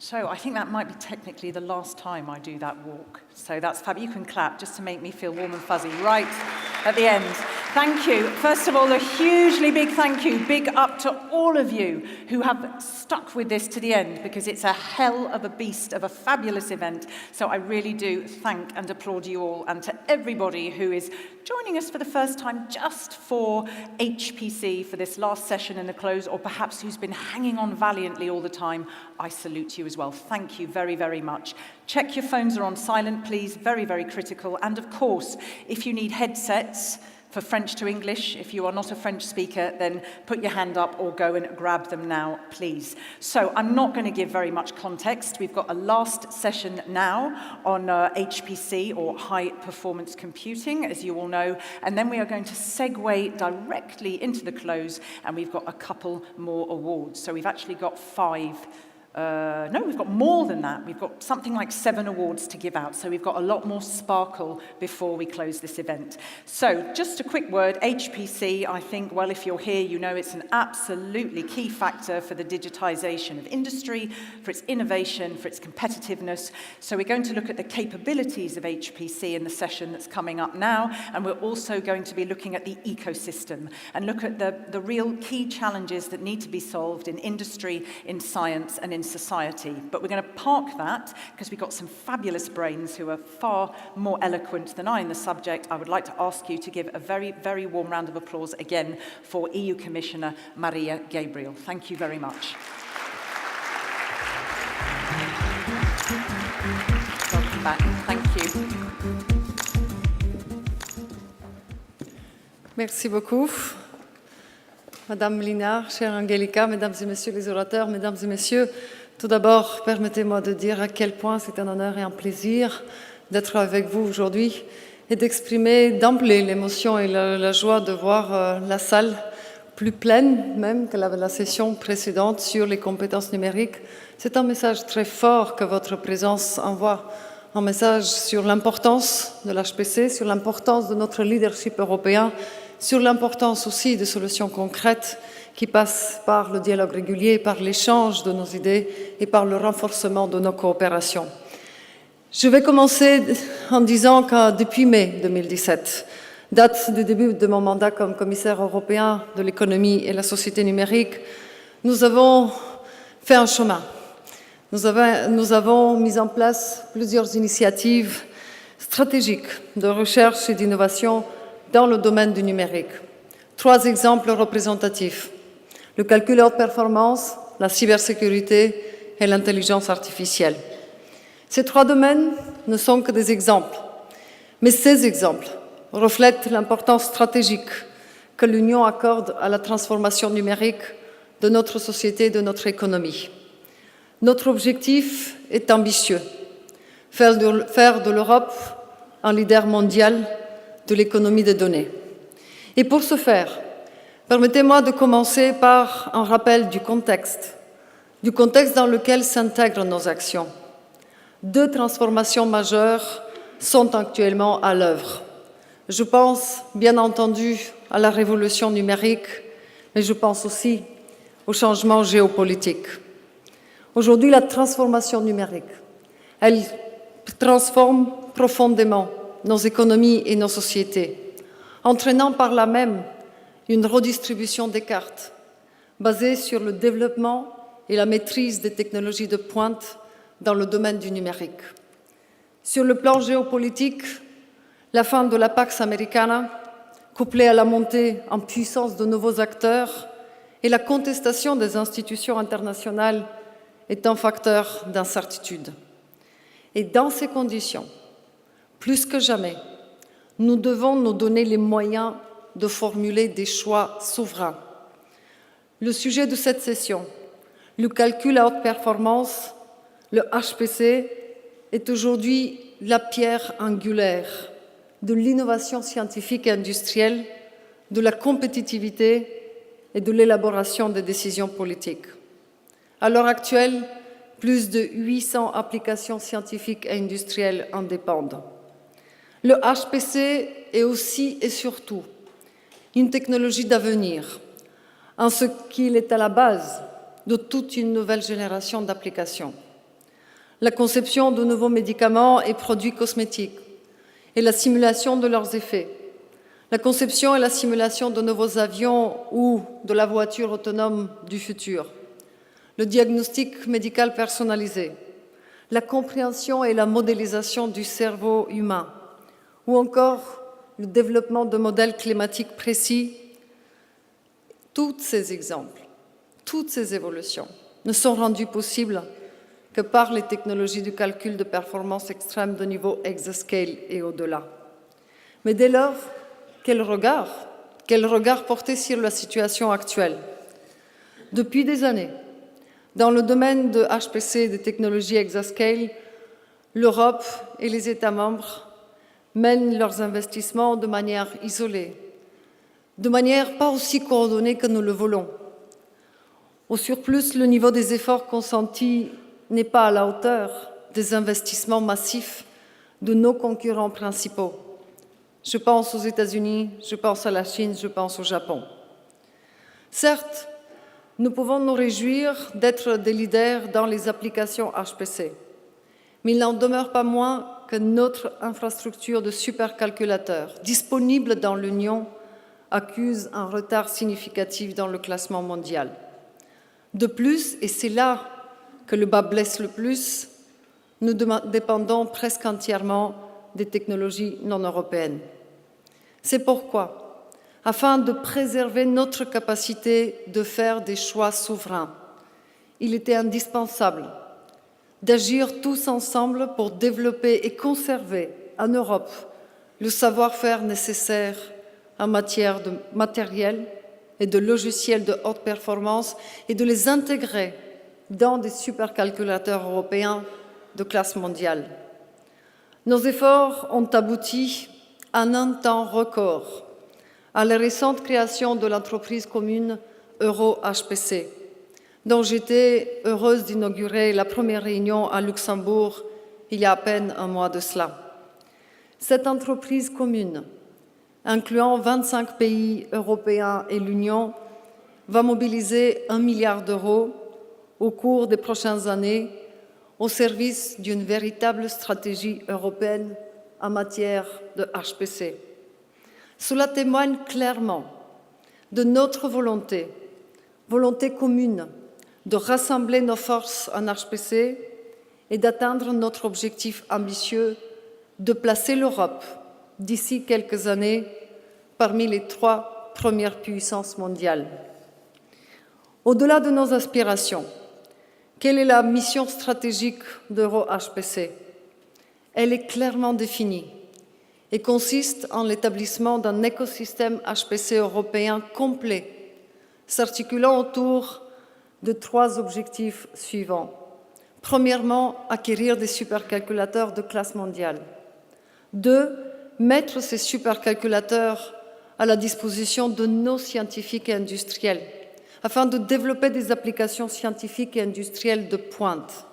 So I think that might be technically the last time I do that walk. So that's fab. You can clap just to make me feel warm and fuzzy right at the end. Thank you. First of all, a hugely big thank you, big up to all of you who have stuck with this to the end, because it's a hell of a beast of a fabulous event. So I really do thank and applaud you all, and to everybody who is joining us for the first time just for HPC for this last session in the close, or perhaps who's been hanging on valiantly all the time, I salute you as well. Thank you very, very much. Check your phones are on silent, please. Very, very critical. And of course, if you need headsets for French to English, if you are not a French speaker, then put your hand up or go and grab them now, please. So I'm not going to give very much context. We've got a last session now on HPC, or high performance computing, as you all know, and then we are going to segue directly into the close, and we've got a couple more awards. So we've actually got no, we've got more than that. We've got something like 7 awards to give out, so we've got a lot more sparkle before we close this event. So just a quick word, HPC, I think, well, if you're here, you know it's an absolutely key factor for the digitisation of industry, for its innovation, for its competitiveness. So we're going to look at the capabilities of HPC in the session that's coming up now, and we're also going to be looking at the ecosystem and look at the real key challenges that need to be solved in industry, in science, and in society. But we're going to park that because we've got some fabulous brains who are far more eloquent than I in the subject. I would like to ask you to give a very, very warm round of applause again for EU Commissioner Maria Gabriel. Thank you very much. Welcome back. Thank you. Merci beaucoup. Madame Linard, chère Angelica, mesdames et messieurs les orateurs, mesdames et messieurs, tout d'abord, permettez-moi de dire à quel point c'est un honneur et un plaisir d'être avec vous aujourd'hui et d'exprimer d'emblée l'émotion et la joie de voir la salle plus pleine même que la session précédente sur les compétences numériques. C'est un message très fort que votre présence envoie, un message sur l'importance de l'HPC, sur l'importance de notre leadership européen, sur l'importance aussi de solutions concrètes qui passent par le dialogue régulier, par l'échange de nos idées et par le renforcement de nos coopérations. Je vais commencer en disant que depuis mai 2017, date du début de mon mandat comme commissaire européen de l'économie et la société numérique, nous avons fait un chemin. Nous avons mis en place plusieurs initiatives stratégiques de recherche et d'innovation dans le domaine du numérique. 3 exemples représentatifs: le calcul haute performance, la cybersécurité et l'intelligence artificielle. Ces 3 domaines ne sont que des exemples, mais ces exemples reflètent l'importance stratégique que l'Union accorde à la transformation numérique de notre société et de notre économie. Notre objectif est ambitieux, faire de l'Europe un leader mondial de l'économie des données. Et pour ce faire, permettez-moi de commencer par un rappel du contexte dans lequel s'intègrent nos actions. 2 transformations majeures sont actuellement à l'œuvre. Je pense bien entendu à la révolution numérique, mais je pense aussi au changement géopolitique. Aujourd'hui, la transformation numérique, elle transforme profondément nos économies et nos sociétés, entraînant par là même une redistribution des cartes basée sur le développement et la maîtrise des technologies de pointe dans le domaine du numérique. Sur le plan géopolitique, la fin de la Pax Americana, couplée à la montée en puissance de nouveaux acteurs et la contestation des institutions internationales, est un facteur d'incertitude. Et dans ces conditions, plus que jamais, nous devons nous donner les moyens de formuler des choix souverains. Le sujet de cette session, Le calcul à haute performance, le HPC, est aujourd'hui la pierre angulaire de l'innovation scientifique et industrielle, de la compétitivité et de l'élaboration des décisions politiques. À l'heure actuelle, plus de 800 applications scientifiques et industrielles en dépendent. Le HPC est aussi et surtout une technologie d'avenir, en ce qu'il est à la base de toute une nouvelle génération d'applications. La conception de nouveaux médicaments et produits cosmétiques et la simulation de leurs effets, la conception et la simulation de nouveaux avions ou de la voiture autonome du futur, le diagnostic médical personnalisé, la compréhension et la modélisation du cerveau humain, ou encore le développement de modèles climatiques précis. Tous ces exemples, toutes ces évolutions ne sont rendues possibles que par les technologies du calcul de performance extrême de niveau exascale et au-delà. Mais dès lors, quel regard porter sur la situation actuelle? Depuis des années, dans le domaine de HPC et des technologies exascale, l'Europe et les États membres mènent leurs investissements de manière isolée, de manière pas aussi coordonnée que nous le voulons. Au surplus, le niveau des efforts consentis n'est pas à la hauteur des investissements massifs de nos concurrents principaux. Je pense aux États-Unis, je pense à la Chine, je pense au Japon. Certes, nous pouvons nous réjouir d'être des leaders dans les applications HPC, mais il n'en demeure pas moins que notre infrastructure de supercalculateurs disponible dans l'Union accuse un retard significatif dans le classement mondial. De plus, et c'est là que le bas blesse le plus, nous dépendons presque entièrement des technologies non européennes. C'est pourquoi, afin de préserver notre capacité de faire des choix souverains, il était indispensable d'agir tous ensemble pour développer et conserver en Europe le savoir-faire nécessaire en matière de matériel et de logiciels de haute performance et de les intégrer dans des supercalculateurs européens de classe mondiale. Nos efforts ont abouti en un temps record à la récente création de l'entreprise commune EuroHPC, dont j'étais heureuse d'inaugurer la première réunion à Luxembourg il y a à peine un mois de cela. Cette entreprise commune, incluant 25 pays européens et l'Union, va mobiliser 1 milliard d'euros au cours des prochaines années au service d'une véritable stratégie européenne en matière de HPC. Cela témoigne clairement de notre volonté commune de rassembler nos forces en HPC et d'atteindre notre objectif ambitieux de placer l'Europe, d'ici quelques années, parmi les 3 premières puissances mondiales. Au-delà de nos aspirations, quelle est la mission stratégique d'EuroHPC? Elle est clairement définie et consiste en l'établissement d'un écosystème HPC européen complet, s'articulant autour de 3 objectifs suivants. Premièrement, acquérir des supercalculateurs de classe mondiale. 2, mettre ces supercalculateurs à la disposition de nos scientifiques et industriels, afin de développer des applications scientifiques et industrielles de pointe.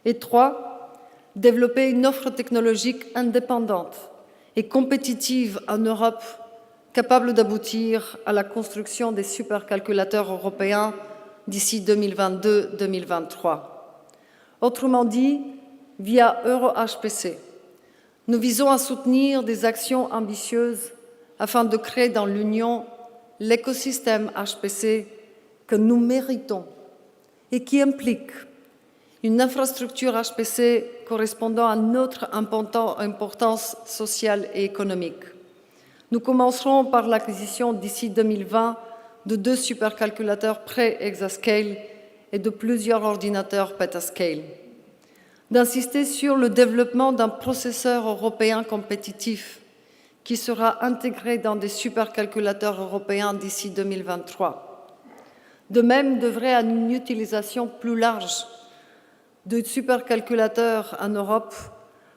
Et 3, développer une offre technologique indépendante et compétitive en Europe, capable d'aboutir à la construction des supercalculateurs européens d'ici 2022-2023. Autrement dit, via EuroHPC, nous visons à soutenir des actions ambitieuses afin de créer dans l'Union l'écosystème HPC que nous méritons et qui implique une infrastructure HPC correspondant à notre importance sociale et économique. Nous commencerons par l'acquisition d'ici 2020 de 2 supercalculateurs pré-exascale et de plusieurs ordinateurs petascale. D'insister sur le développement d'un processeur européen compétitif qui sera intégré dans des supercalculateurs européens d'ici 2023. De même, devrait à une utilisation plus large de supercalculateurs en Europe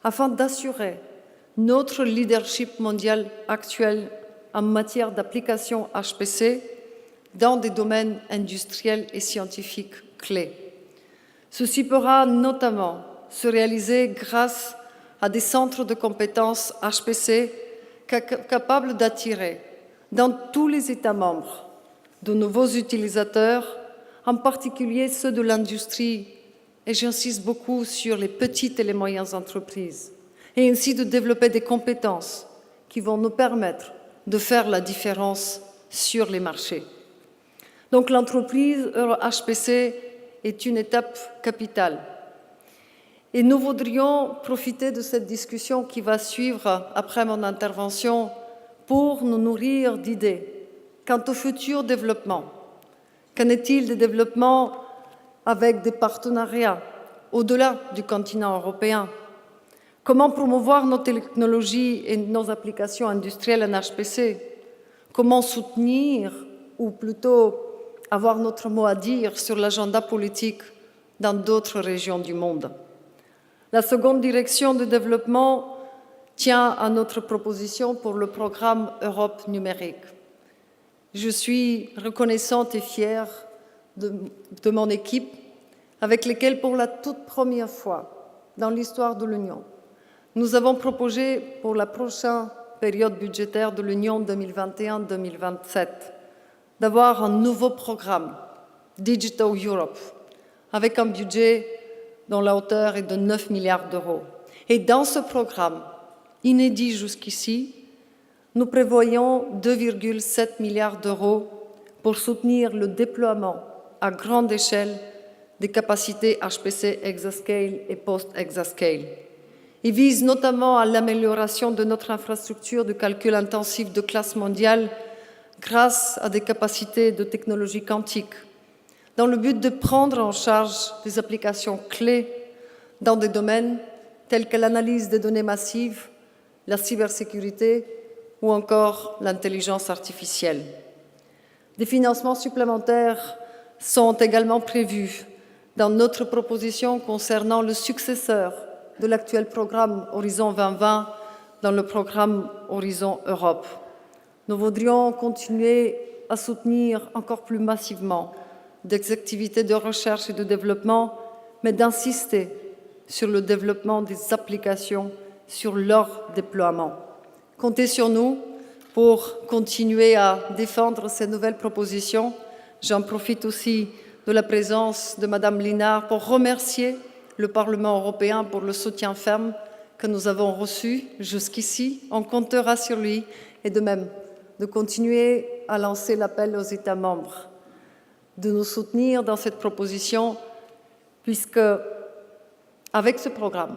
afin d'assurer notre leadership mondial actuel en matière d'application HPC dans des domaines industriels et scientifiques clés. Ceci pourra notamment se réaliser grâce à des centres de compétences HPC capables d'attirer dans tous les États membres de nouveaux utilisateurs, en particulier ceux de l'industrie, et j'insiste beaucoup sur les petites et les moyennes entreprises, et ainsi de développer des compétences qui vont nous permettre de faire la différence sur les marchés. Donc l'entreprise EuroHPC est une étape capitale. Et nous voudrions profiter de cette discussion qui va suivre après mon intervention pour nous nourrir d'idées quant au futur développement. Qu'en est-il des développements avec des partenariats au-delà du continent européen? Comment promouvoir nos technologies et nos applications industrielles en HPC? Comment soutenir, ou plutôt avoir notre mot à dire sur l'agenda politique dans d'autres régions du monde? La seconde direction de développement tient à notre proposition pour le programme Europe numérique. Je suis reconnaissante et fière de mon équipe avec laquelle, pour la toute première fois dans l'histoire de l'Union, nous avons proposé pour la prochaine période budgétaire de l'Union 2021-2027 d'avoir un nouveau programme, Digital Europe, avec un budget dont la hauteur est de 9 milliards d'euros. Et dans ce programme, inédit jusqu'ici, nous prévoyons 2,7 milliards d'euros pour soutenir le déploiement à grande échelle des capacités HPC exascale et post-exascale. Il vise notamment à l'amélioration de notre infrastructure de calcul intensif de classe mondiale grâce à des capacités de technologie quantique, dans le but de prendre en charge des applications clés dans des domaines tels que l'analyse des données massives, la cybersécurité ou encore l'intelligence artificielle. Des financements supplémentaires sont également prévus dans notre proposition concernant le successeur de l'actuel programme Horizon 2020 dans le programme Horizon Europe. Nous voudrions continuer à soutenir encore plus massivement des activités de recherche et de développement, mais d'insister sur le développement des applications, sur leur déploiement. Comptez sur nous pour continuer à défendre ces nouvelles propositions. J'en profite aussi de la présence de Madame Linard pour remercier le Parlement européen pour le soutien ferme que nous avons reçu jusqu'ici. On comptera sur lui et de même de continuer à lancer l'appel aux États membres de nous soutenir dans cette proposition, puisque avec ce programme,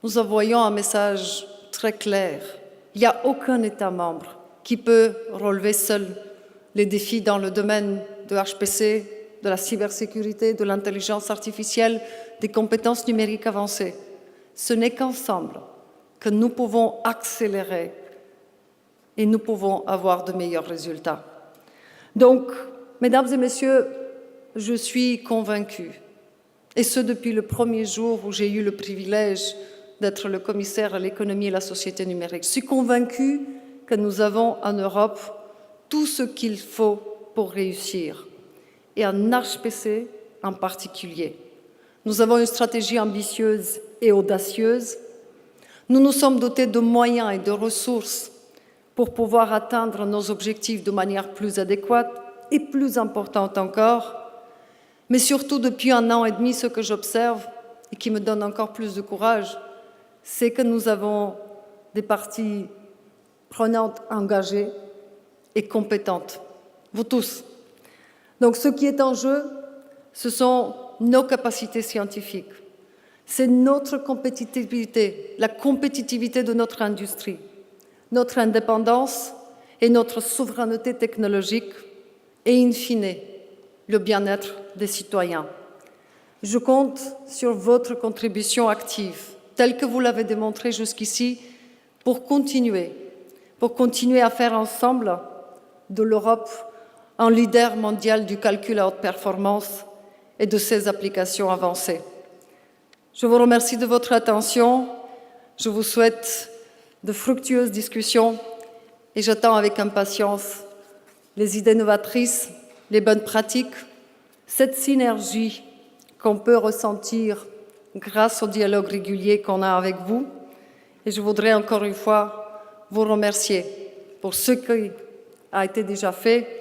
nous envoyons un message très clair. Il n'y a aucun État membre qui peut relever seul les défis dans le domaine de HPC, de la cybersécurité, de l'intelligence artificielle, des compétences numériques avancées. Ce n'est qu'ensemble que nous pouvons accélérer et nous pouvons avoir de meilleurs résultats. Donc, mesdames et messieurs, je suis convaincue, et ce depuis le premier jour où j'ai eu le privilège d'être le commissaire à l'économie et la société numérique, je suis convaincue que nous avons en Europe tout ce qu'il faut pour réussir, et en HPC en particulier. Nous avons une stratégie ambitieuse et audacieuse. Nous nous sommes dotés de moyens et de ressources pour pouvoir atteindre nos objectifs de manière plus adéquate et plus importante encore. Mais surtout, depuis 1 an et demi, ce que j'observe et qui me donne encore plus de courage, c'est que nous avons des parties prenantes engagées et compétentes, vous tous. Donc ce qui est en jeu, ce sont nos capacités scientifiques, c'est notre compétitivité, la compétitivité de notre industrie, notre indépendance et notre souveraineté technologique et, in fine, le bien-être des citoyens. Je compte sur votre contribution active, telle que vous l'avez démontré jusqu'ici, pour continuer à faire ensemble de l'Europe un leader mondial du calcul à haute performance et de ses applications avancées. Je vous remercie de votre attention, je vous souhaite de fructueuses discussions et j'attends avec impatience les idées novatrices, les bonnes pratiques, cette synergie qu'on peut ressentir grâce au dialogue régulier qu'on a avec vous. Et je voudrais encore une fois vous remercier pour ce qui a été déjà fait,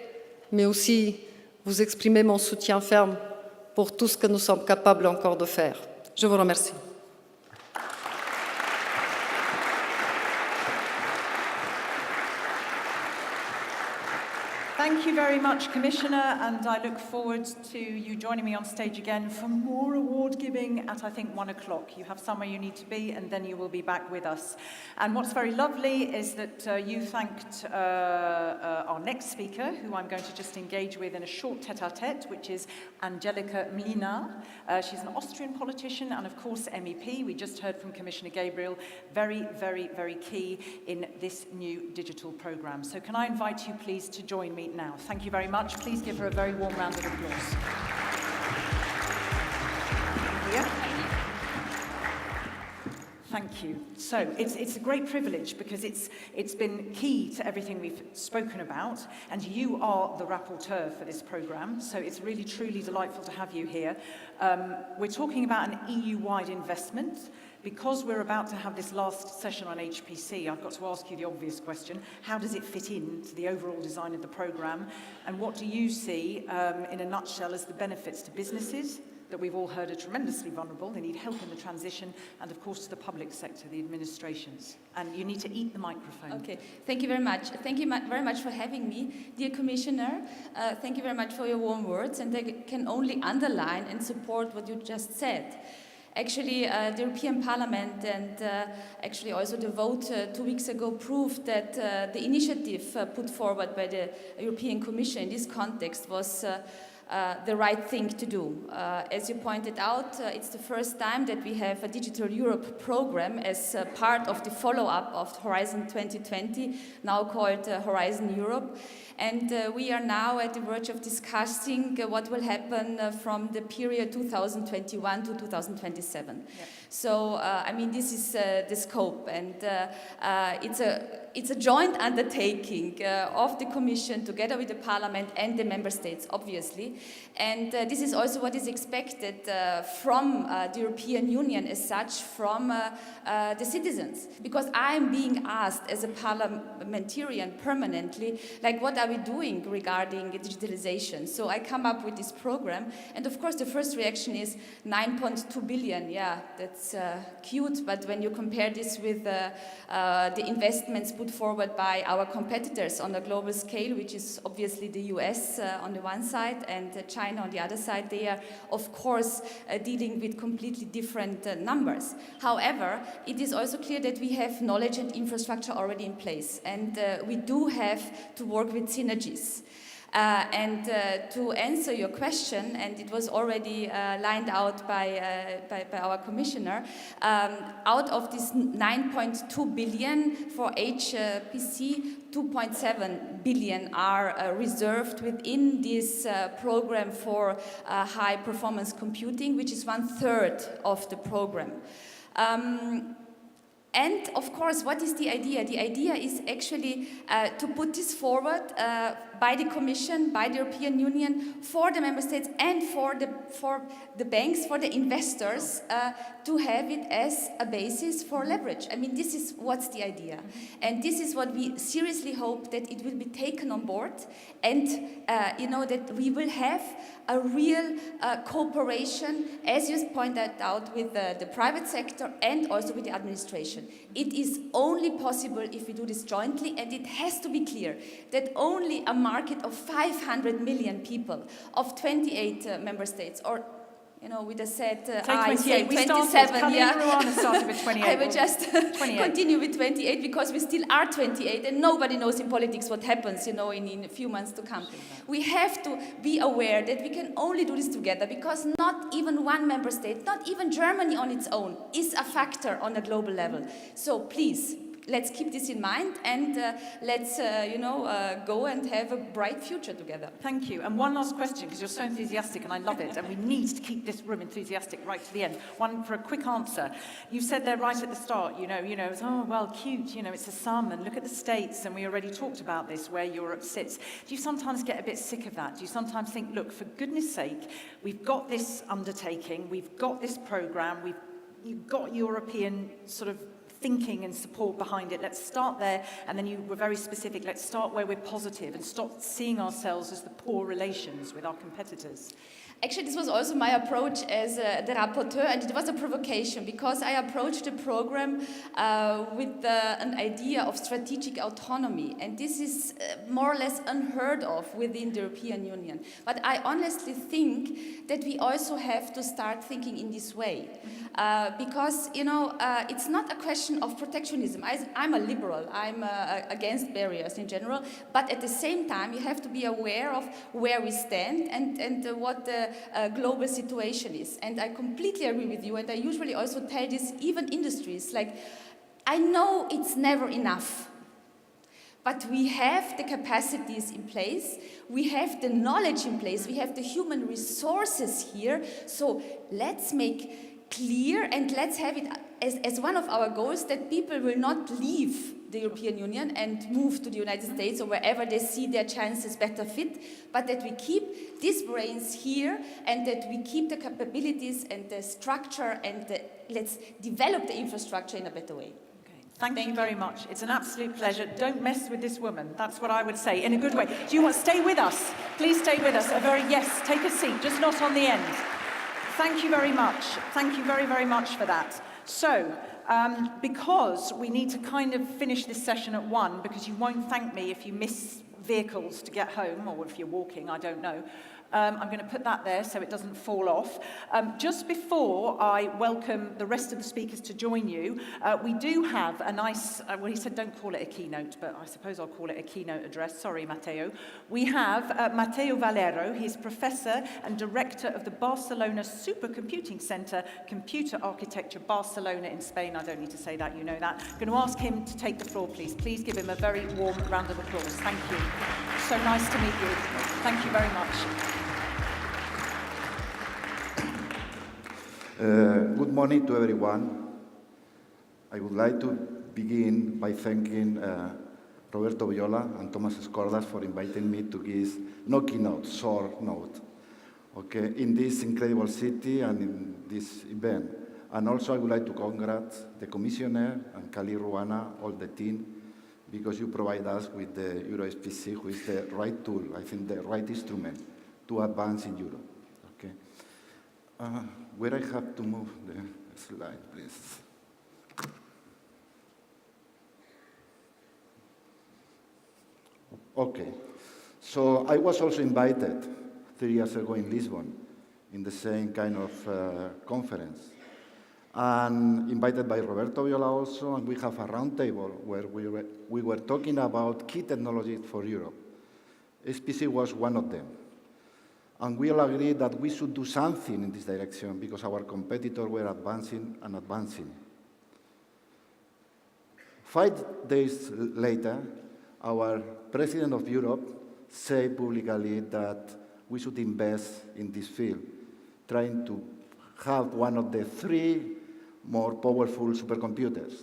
mais aussi vous exprimer mon soutien ferme pour tout ce que nous sommes capables encore de faire. Je vous remercie. Thank you very much, Commissioner, and I look forward to you joining me on stage again for more award giving at, I think, 1 o'clock. You have somewhere you need to be, and then you will be back with us. And what's very lovely is that you thanked our next speaker, who I'm going to just engage with in a short tete-a-tete, which is Angelika Mlinar. She's an Austrian politician and, of course, MEP. We just heard from Commissioner Gabriel, very, very, very key in this new digital programme. So can I invite you, please, to join me now. Thank you very much. Please give her a very warm round of applause. Here. Thank you. So it's a great privilege because it's been key to everything we've spoken about, and you are the rapporteur for this programme, so it's really truly delightful to have you here. We're talking about an EU-wide investment. Because we're about to have this last session on HPC, I've got to ask you the obvious question: how does it fit into the overall design of the programme, and what do you see, in a nutshell, as the benefits to businesses that we've all heard are tremendously vulnerable, they need help in the transition, and of course to the public sector, the administrations? And you need to eat the microphone. Okay, thank you very much. Thank you very much for having me, dear Commissioner. Thank you very much for your warm words, and I can only underline and support what you just said. Actually, the European Parliament and actually also the vote 2 weeks ago proved that the initiative put forward by the European Commission in this context was the right thing to do. As you pointed out, it's the first time that we have a Digital Europe program as part of the follow-up of Horizon 2020, now called Horizon Europe. And we are now at the verge of discussing what will happen from the period 2021 to 2027. Yeah. So, I mean, this is the scope, and it's a joint undertaking of the Commission together with the Parliament and the Member States, obviously. And this is also what is expected from the European Union as such, from the citizens. Because I'm being asked as a parliamentarian permanently, like, what are we doing regarding digitalization? So I come up with this program, and of course the first reaction is 9.2 billion. Yeah, that's cute, but when you compare this with the investments put forward by our competitors on a global scale, which is obviously the US on the one side and China on the other side, they are of course dealing with completely different numbers. However, it is also clear that we have knowledge and infrastructure already in place, and we do have to work with synergies. To answer your question, and it was already lined out by our commissioner, out of this 9.2 billion for HPC, 2.7 billion are reserved within this program for high performance computing, which is 1/3 of the program. And of course, what is the idea? The idea is actually to put this forward by the Commission, by the European Union, for the Member States and for the banks, for the investors, to have it as a basis for leverage. I mean, this is what's the idea. And this is what we seriously hope that it will be taken on board, and you know, that we will have a real cooperation, as you pointed out, with the private sector and also with the administration. It is only possible if we do this jointly, and it has to be clear that only a market of 500 million people, of 28 member states, or you know, we just said, I say 27, yeah. Started with 28. I will just continue with 28 because we still are 28 and nobody knows in politics what happens, you know, in a few months to come. We have to be aware that we can only do this together because not even one member state, not even Germany on its own, is a factor on a global level. So please, let's keep this in mind, and let's, go and have a bright future together. Thank you. And one last question, because you're so enthusiastic, and I love it, and we need to keep this room enthusiastic right to the end. One for a quick answer. You said there right at the start, it's, oh, well, cute, it's a sum, and look at the States, and we already talked about this, where Europe sits. Do you sometimes get a bit sick of that? Do you sometimes think, look, for goodness sake, we've got this undertaking, we've got this programme, you've got European sort of thinking and support behind it. Let's start there, and then you were very specific. Let's start where we're positive and stop seeing ourselves as the poor relations with our competitors. Actually, this was also my approach as the rapporteur, and it was a provocation because I approached the program with an idea of strategic autonomy, and this is more or less unheard of within the European Union. But I honestly think that we also have to start thinking in this way, because, it's not a question of protectionism. I'm a liberal, I'm against barriers in general, but at the same time, you have to be aware of where we stand and what the global situation is. And I completely agree with you, and I usually also tell this even industries, like, I know it's never enough, but we have the capacities in place, we have the knowledge in place, we have the human resources here, so let's make clear and let's have it as one of our goals that people will not leave the European Union and move to the United States or wherever they see their chances better fit, but that we keep these brains here and that we keep the capabilities and the structure and let's develop the infrastructure in a better way. Thank you very much. It's an absolute pleasure. Don't mess with this woman. That's what I would say, in a good way. Do you want to stay with us? Please stay with us. Yes, take a seat, just not on the end. Thank you very much. Thank you very, very much for that. So, because we need to kind of finish this session at 1, because you won't thank me if you miss vehicles to get home, or if you're walking, I don't know. I'm going to put that there so it doesn't fall off. Just before I welcome the rest of the speakers to join you, we do have a nice, well, he said don't call it a keynote, but I suppose I'll call it a keynote address. Sorry, Matteo. We have Matteo Valero. He's Professor and Director of the Barcelona Supercomputing Center, Computer Architecture, Barcelona in Spain. I don't need to say that, you know that. I'm going to ask him to take the floor, please. Please give him a very warm round of applause. Thank you. So nice to meet you. Thank you very much. Good morning to everyone. I would like to begin by thanking Roberto Viola and Thomas Escordas for inviting me to give no keynote, short note, okay, in this incredible city and in this event. And also I would like to congratulate the Commissioner and Kali Ruana, all the team, because you provide us with the EuroHPC, which is the right tool, I think the right instrument to advance in Europe. Okay. Where I have to move the slide, please. Okay, so I was also invited 3 years ago in Lisbon in the same kind of conference, and invited by Roberto Viola also, and we have a round table where we were talking about key technologies for Europe. HPC was one of them. And we all agreed that we should do something in this direction because our competitors were advancing and advancing. 5 days later, our President of Europe said publicly that we should invest in this field, trying to have one of the 3 more powerful supercomputers.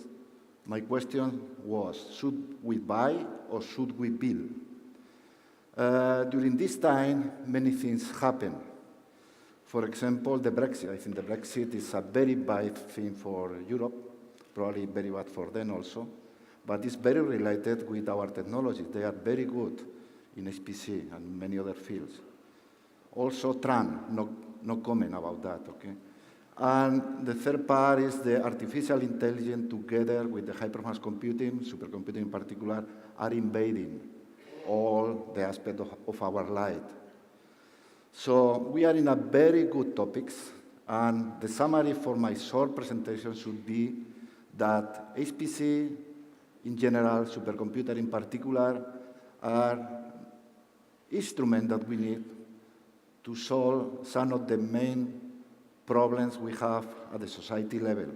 My question was, should we buy or should we build? During this time, many things happened. For example, the Brexit. I think the Brexit is a very bad thing for Europe, probably very bad for them also, but it's very related with our technology. They are very good in HPC and many other fields. Also, Trump, no comment about that, okay? And the third part is the artificial intelligence together with the high-performance computing, supercomputing in particular, are invading all the aspects of our life. So we are in a very good topics, and the summary for my short presentation should be that HPC in general, supercomputer in particular, are instruments that we need to solve some of the main problems we have at the society level.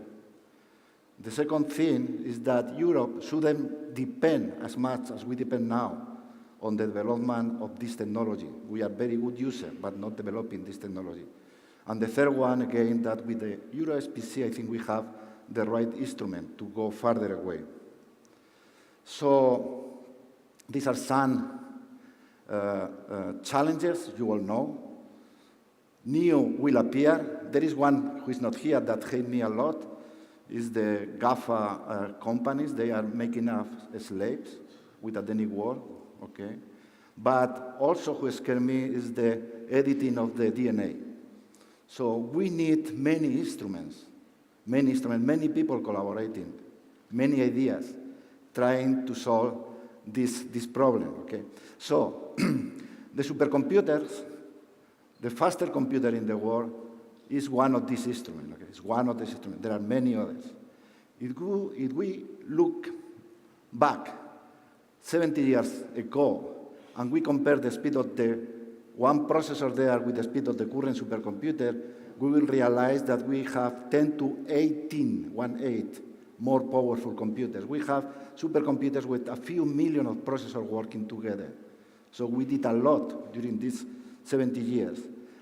The second thing is that Europe shouldn't depend as much as we depend now on the development of this technology. We are very good users, but not developing this technology. And the third one, again, that with the EuroHPC, I think we have the right instrument to go further away. So these are some challenges you all know. New will appear. There is one who is not here that hate me a lot, is the GAFA companies. They are making us slaves without any war, okay? But also who scare me is the editing of the DNA. So we need many instruments, many people collaborating, many ideas, trying to solve this problem, okay? So the supercomputers, the faster computer in the world, is one of these instruments, okay? It's one of these instruments. There are many others. If we look back 70 years ago, and we compare the speed of the one processor there with the speed of the current supercomputer, we will realize that we have 10 to 18, 1/8, more powerful computers. We have supercomputers with a few million of processors working together. So we did a lot during these 70 years.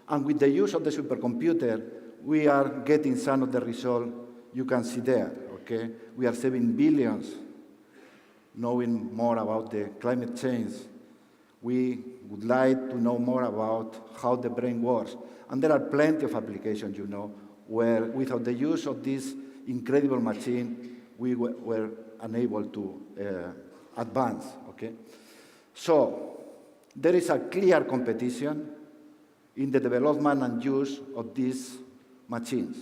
And with the use of the supercomputer, we are getting some of the results you can see there, okay? We are saving billions, knowing more about the climate change. We would like to know more about how the brain works. And there are plenty of applications, you know, where without the use of this incredible machine, we were unable to advance, okay? So there is a clear competition in the development and use of these machines.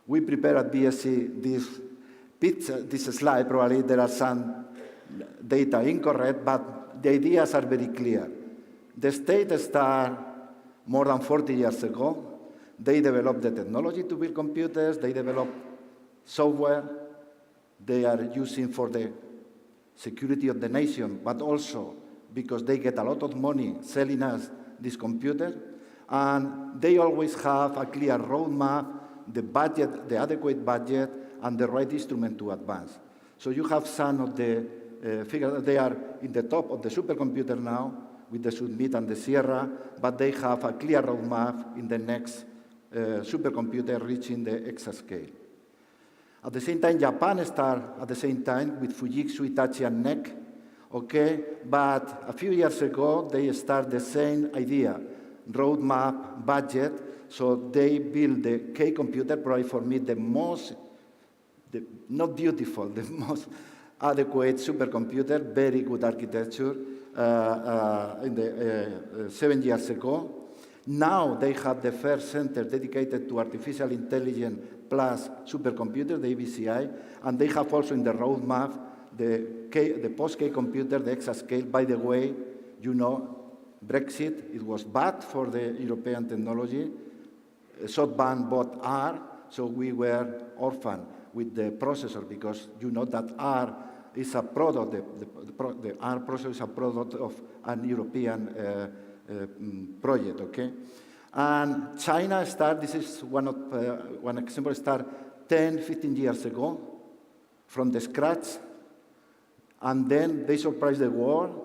We prepared at BSc this picture, this slide. Probably there are some data incorrect, but the ideas are very clear. The state started more than 40 years ago. They developed the technology to build computers. They developed software they are using for the security of the nation, but also because they get a lot of money selling us this computer. And they always have a clear roadmap, the budget, the adequate budget, and the right instrument to advance. So you have some of the figures. They are in the top of the supercomputer now with the Submit and the Sierra, but they have a clear roadmap in the next supercomputer reaching the exascale. At the same time, Japan started at the same time with Fujitsu, Hitachi, and NEC, okay? But a few years ago, they started the same idea, roadmap, budget, so they build the K computer, probably for me the most, not beautiful, the most adequate supercomputer, very good architecture, 7 years ago. Now they have the first center dedicated to artificial intelligence plus supercomputer, the ABCI, and they have also in the roadmap the post-K computer, the exascale. By the way, you know, Brexit, it was bad for the European technology. SoftBank bought R, so we were orphaned with the processor because you know that R is a product, the R processor is a product of an European project, okay? And China started, this is one example, started 10, 15 years ago from the scratch, and then they surprised the world,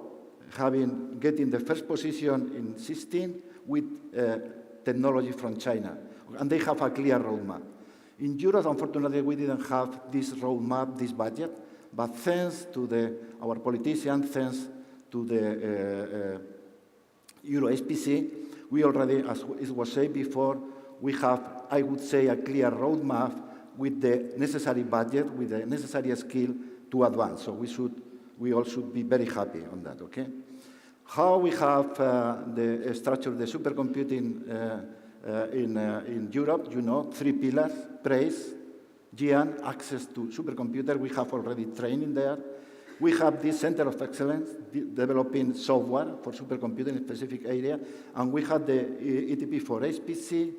getting the first position in 16 with technology from China. And they have a clear roadmap. In Europe, unfortunately, we didn't have this roadmap, this budget, but thanks to our politicians, thanks to the EuroHPC, we already, as it was said before, we have, I would say, a clear roadmap with the necessary budget, with the necessary skill to advance. So we all should be very happy on that, okay? How we have the structure of the supercomputing in Europe, you know, 3 pillars: praise, GIAN, access to supercomputer. We have already training there. We have this center of excellence developing software for supercomputing in a specific area, and we have the ETP for HPC,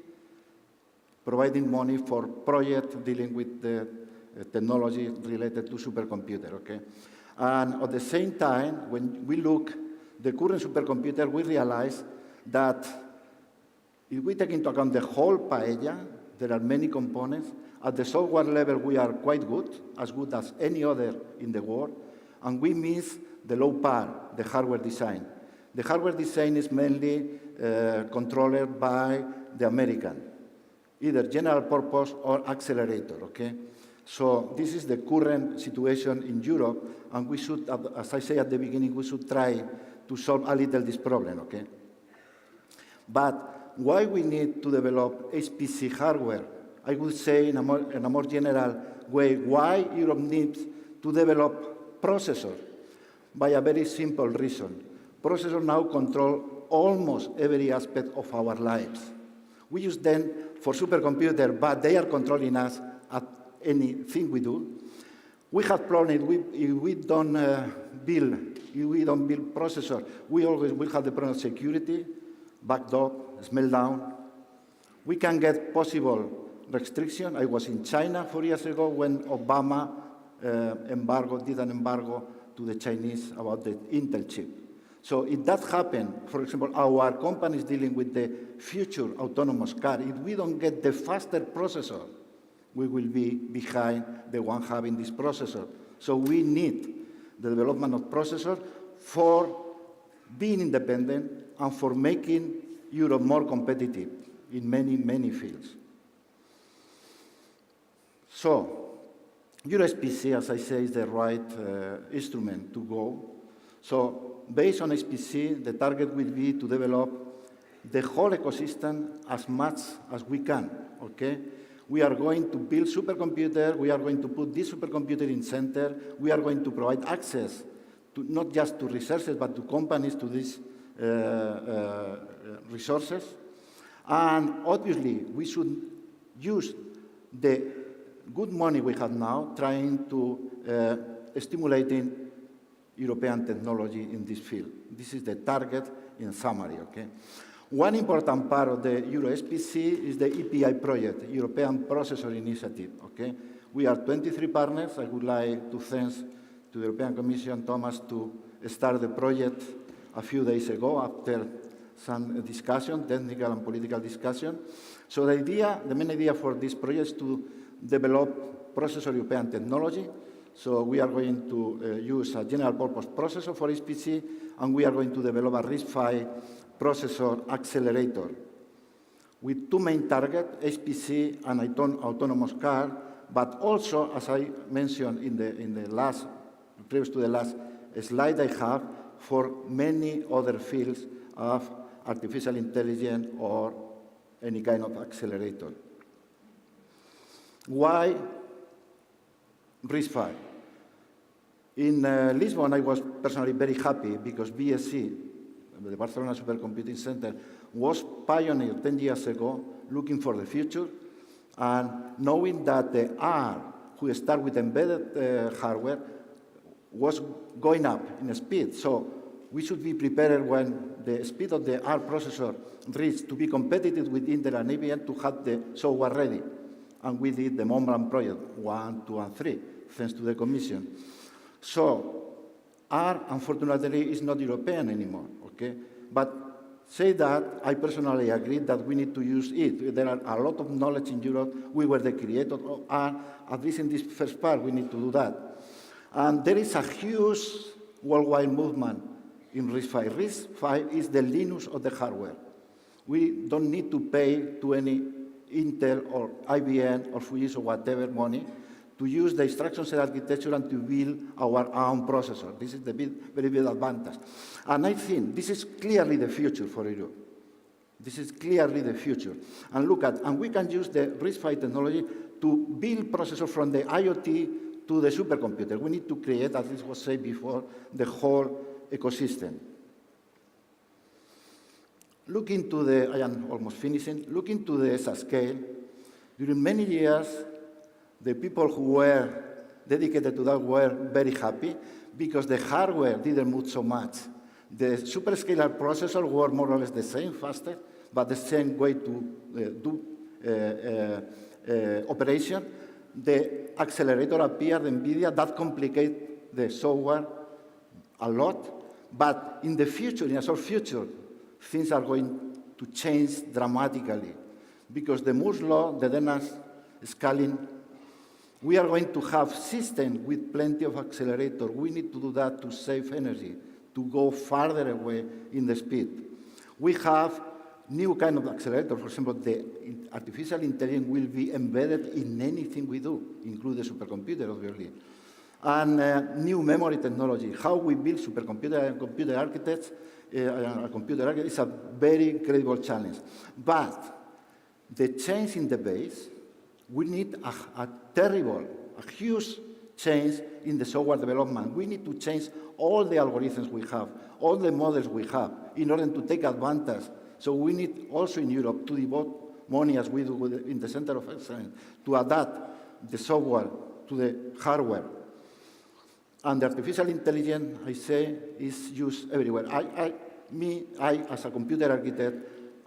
providing money for projects dealing with the technology related to supercomputer, okay? And at the same time, when we look the current supercomputer, we realize that if we take into account the whole paella, There are many components. At the software level, we are quite good as any other in the world, and we miss the low part, the hardware design. The hardware design is mainly controlled by the American, either general purpose or accelerator, okay? So this is the current situation in Europe, and we should, as I say at the beginning, we should try to solve a little this problem, okay? But why we need to develop HPC hardware? I would say in a more general way, why Europe needs to develop processors? By a very simple reason. Processors now control almost every aspect of our lives. We use them for supercomputers, but they are controlling us at anything we do. We have problems if we don't build processors. We always will have the problem of security, backed up, smell down. We can get possible restriction. I was in China 4 years ago when Obama did an embargo to the Chinese about the Intel chip. So if that happens, for example, our company is dealing with the future autonomous car. If we don't get the faster processor, we will be behind the one having this processor. So we need the development of processors for being independent and for making Europe more competitive in many, many fields. So EuroHPC, as I say, is the right instrument to go. So based on HPC, the target will be to develop the whole ecosystem as much as we can, okay? We are going to build supercomputers. We are going to put this supercomputer in center. We are going to provide access to not just to researchers, but to companies to these resources. And obviously, we should use the good money we have now trying to stimulating European technology in this field. This is the target in summary, okay? One important part of the EuroHPC is the EPI project, European Processor Initiative, okay? We are 23 partners. I would like to thank to the European Commission, Thomas, to start the project a few days ago after some discussion, technical and political discussion. So the main idea for this project is to develop processor European technology. So we are going to use a general purpose processor for HPC, and we are going to develop a RISC-V processor accelerator with two main targets, HPC and autonomous car, but also, as I mentioned previous to the last slide I have, for many other fields of artificial intelligence or any kind of accelerator. Why RISC-V? In Lisbon, I was personally very happy because BSC, the Barcelona Supercomputing Center, was pioneered 10 years ago looking for the future and knowing that the R, who started with embedded hardware, was going up in speed. So we should be prepared when the speed of the R processor reached to be competitive with Intel and IBM to have the software ready. And we did the Montblanc project 1, 2, and 3, thanks to the Commission. So R, unfortunately, is not European anymore, okay? But say that, I personally agree that we need to use it. There are a lot of knowledge in Europe. We were the creators of R. At least in this first part, we need to do that. And there is a huge worldwide movement in RISC-V. RISC-V is the Linux of the hardware. We don't need to pay to any Intel or IBM or Fujitsu or whatever money to use the instruction set architecture and to build our own processor. This is the very big advantage. And I think this is clearly the future for Europe. This is clearly the future. And look at, and we can use the RISC-V technology to build processors from the IoT to the supercomputer. We need to create, as this was said before, the whole ecosystem. Look into the, I am almost finishing, look into the exascale. During many years, the people who were dedicated to that were very happy because the hardware didn't move so much. The superscalar processors were more or less the same, faster, but the same way to do operation. The accelerator appeared, NVIDIA, that complicates the software a lot. But in the future, in a short future, things are going to change dramatically because the Moore's law, the dense scaling, we are going to have systems with plenty of accelerator. We need to do that to save energy, to go farther away in the speed. We have new kind of accelerator. For example, the artificial intelligence will be embedded in anything we do, including the supercomputer, obviously. And new memory technology. How we build supercomputer and computer architects, is a very incredible challenge. But the change in the base, we need a huge change in the software development. We need to change all the algorithms we have, all the models we have, in order to take advantage. So we need also in Europe to devote money, as we do in the Center of Excellence, to adapt the software to the hardware. And the artificial intelligence, I say, is used everywhere. I, as a computer architect,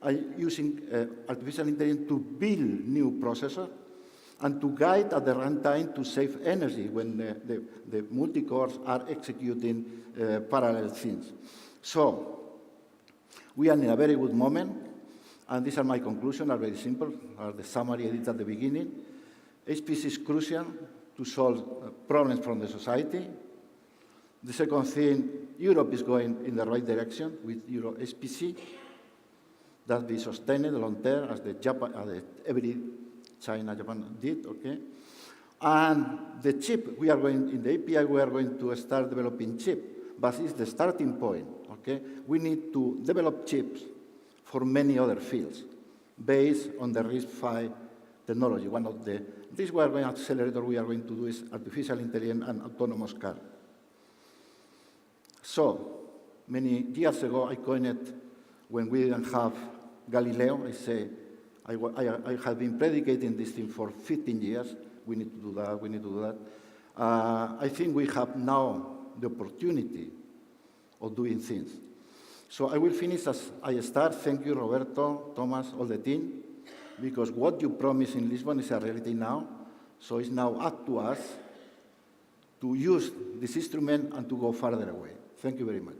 I'm using artificial intelligence to build new processors and to guide at the runtime to save energy when the multi-cores are executing parallel things. So we are in a very good moment, and these are my conclusions, are very simple, are the summary I did at the beginning. HPC is crucial to solve problems from the society. The second thing, Europe is going in the right direction with EuroHPC. That be sustained long term, as every China, Japan did, okay? And the chip, we are going, in the API, we are going to start developing chip, but it's the starting point, okay? We need to develop chips for many other fields based on the RISC-V technology. One of the RISC-V accelerator we are going to do is artificial intelligence and autonomous car. So, many years ago, I coined it, when we didn't have Galileo, I say, I have been predicating this thing for 15 years. We need to do that, we need to do that. I think we have now the opportunity of doing things. So I will finish as I start. Thank you, Roberto, Thomas, all the team, because what you promised in Lisbon is a reality now. So it's now up to us to use this instrument and to go further away. Thank you very much.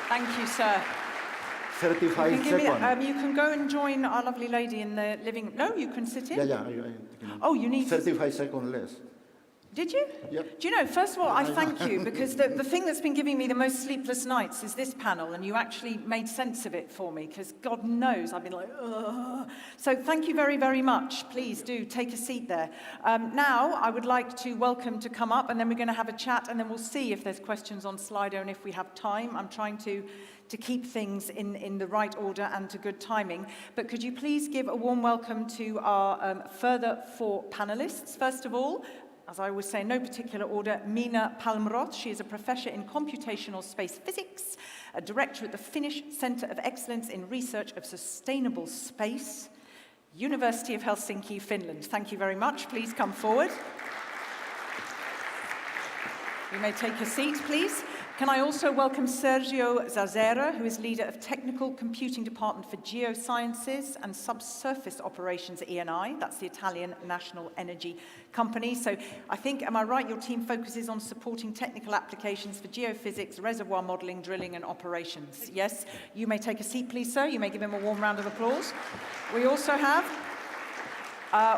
Thank you, sir. 35 seconds. You can go and join our lovely lady in the living room. No, you can sit in. Yeah. Oh, you need 35 seconds less. Did you? Yeah. Do you know, first of all, I thank you, because the thing that's been giving me the most sleepless nights is this panel, and you actually made sense of it for me, because God knows I've been like, ugh. So thank you very, very much. Please do take a seat there. Now, I would like to welcome to come up, and then we're going to have a chat, and then we'll see if there's questions on Slido and if we have time. I'm trying to keep things in the right order and to good timing. But could you please give a warm welcome to our further four panelists. First of all, as I always say, in no particular order, Mina Palmroth. She is a professor in computational space physics, a director at the Finnish Center of Excellence in Research of Sustainable Space, University of Helsinki, Finland. Thank you very much. Please come forward. You may take a seat, please. Can I also welcome Sergio Zazzera, who is leader of Technical Computing Department for Geosciences and Subsurface Operations at ENI. That's the Italian National Energy Company. So I think, am I right, your team focuses on supporting technical applications for geophysics, reservoir modeling, drilling and operations. Yes? You may take a seat, please, sir. You may give him a warm round of applause. We also have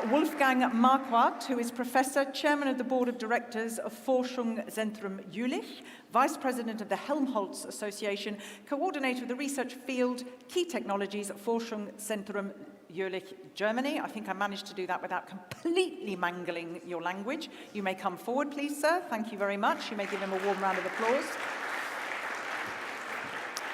Wolfgang Marquardt, who is Professor, Chairman of the Board of Directors of Forschungszentrum Jülich, Vice President of the Helmholtz Association, Coordinator of the Research Field Key Technologies at Forschungszentrum Jülich, Germany. I think I managed to do that without completely mangling your language. You may come forward, please, sir. Thank you very much. You may give him a warm round of applause.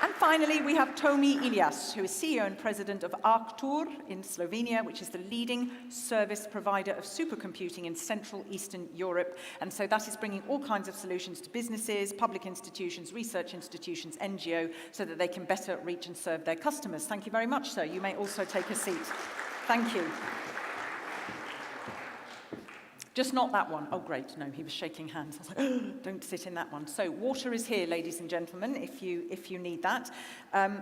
And finally, we have Tomi Ilias, who is CEO and President of Arctur in Slovenia, which is the leading service provider of supercomputing in Central Eastern Europe. And so that is bringing all kinds of solutions to businesses, public institutions, research institutions, NGO, so that they can better reach and serve their customers. Thank you very much, sir. You may also take a seat. Thank you. Just not that one. Oh, great. No, he was shaking hands. I was like, oh, don't sit in that one. So water is here, ladies and gentlemen, if you need that.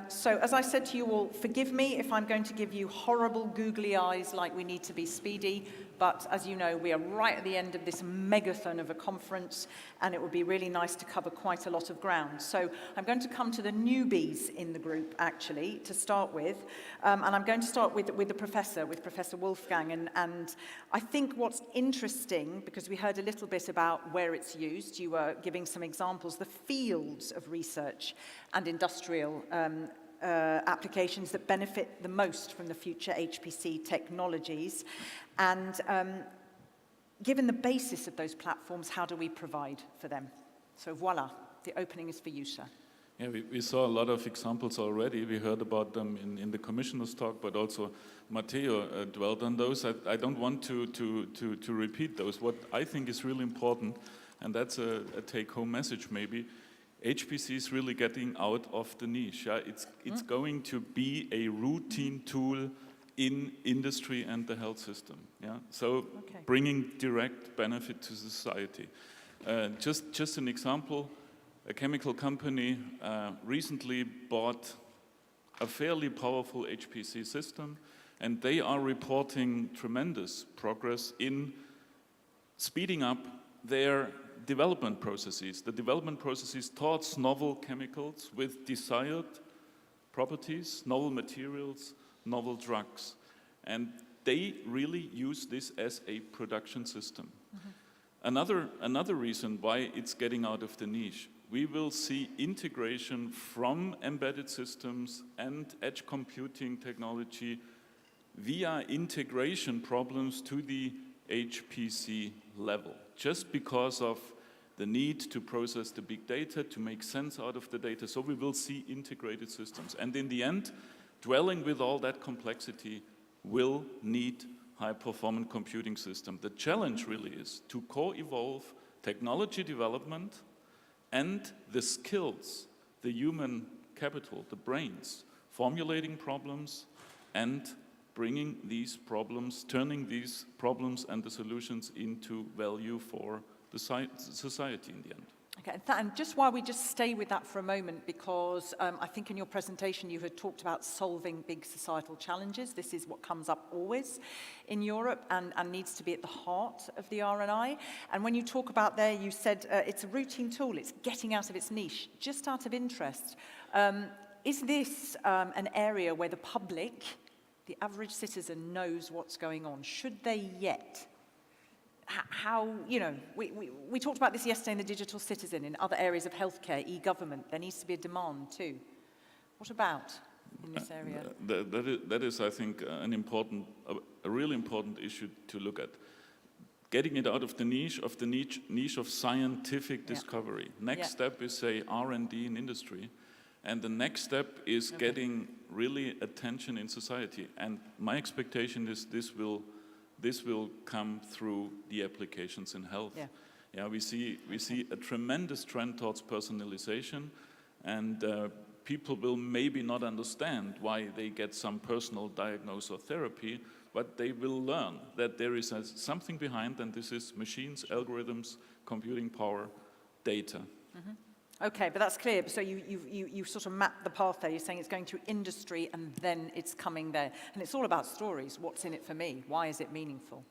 So as I said to you all, forgive me if I'm going to give you horrible googly eyes like we need to be speedy. but as you know, we are right at the end of this megathon of a conference, and it would be really nice to cover quite a lot of ground. So I'm going to come to the newbies in the group, actually, to start with, and I'm going to start with Professor Wolfgang, and I think what's interesting, because we heard a little bit about where it's used, you were giving some examples, the fields of research and industrial applications that benefit the most from the future HPC technologies. And given the basis of those platforms, how do we provide for them? So voila, the opening is for you, sir. Yeah, we saw a lot of examples already. We heard about them in the Commissioner's talk, but also Matteo dwelt on those. I don't want to repeat those. What I think is really important, and that's a take-home message maybe, HPC is really getting out of the niche. Yeah? It's going to be a routine tool in industry and the health system. Yeah? So bringing direct benefit to society. Just an example, a chemical company recently bought a fairly powerful HPC system, and they are reporting tremendous progress in speeding up their development processes, the development processes towards novel chemicals with desired properties, novel materials, novel drugs. And they really use this as a production system. Another reason why it's getting out of the niche, we will see integration from embedded systems and edge computing technology via integration problems to the HPC level, just because of the need to process the big data, to make sense out of the data. So we will see integrated systems. And in the end, dwelling with all that complexity will need high-performance computing system. The challenge really is to co-evolve technology development and the skills, the human capital, the brains, formulating problems and bringing these problems, turning these problems and the solutions into value for the society in the end. Okay, and just while we just stay with that for a moment, because I think in your presentation you had talked about solving big societal challenges. This is what comes up always in Europe and needs to be at the heart of the R&I. And when you talk about there, you said it's a routine tool, it's getting out of its niche. Just out of interest, is this an area where the public, the average citizen, knows what's going on? Should they yet? How, you know, we talked about this yesterday in the Digital Citizen, in other areas of healthcare, e-government, there needs to be a demand too. What about in this area? That is, I think, a really important issue to look at. Getting it out of the niche of scientific discovery. Next step is, say, R&D in industry. And the next step is getting really attention in society. And my expectation is this will come through the applications in health. Yeah, we see a tremendous trend towards personalization, and people will maybe not understand why they get some personal diagnosis or therapy, but they will learn that there is something behind, and this is machines, algorithms, computing power, data. Okay, but that's clear. So you sort of map the path there. You're saying it's going through industry and then it's coming there. And it's all about stories. What's in it for me? Why is it meaningful?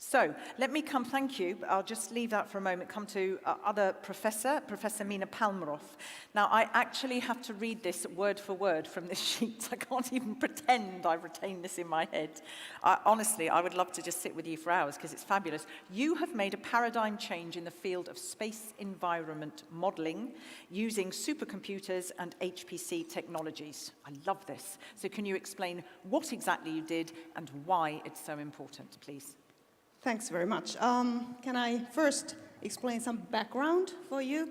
So let me come, thank you, I'll just leave that for a moment, come to other professor, Professor Mina Palmroth. Now, I actually have to read this word for word from this sheet. I can't even pretend I've retained this in my head. Honestly, I would love to just sit with you for hours because it's fabulous. You have made a paradigm change in the field of space environment modeling using supercomputers and HPC technologies. I love this. So can you explain what exactly you did and why it's so important, please? Thanks very much. Can I first explain some background for you?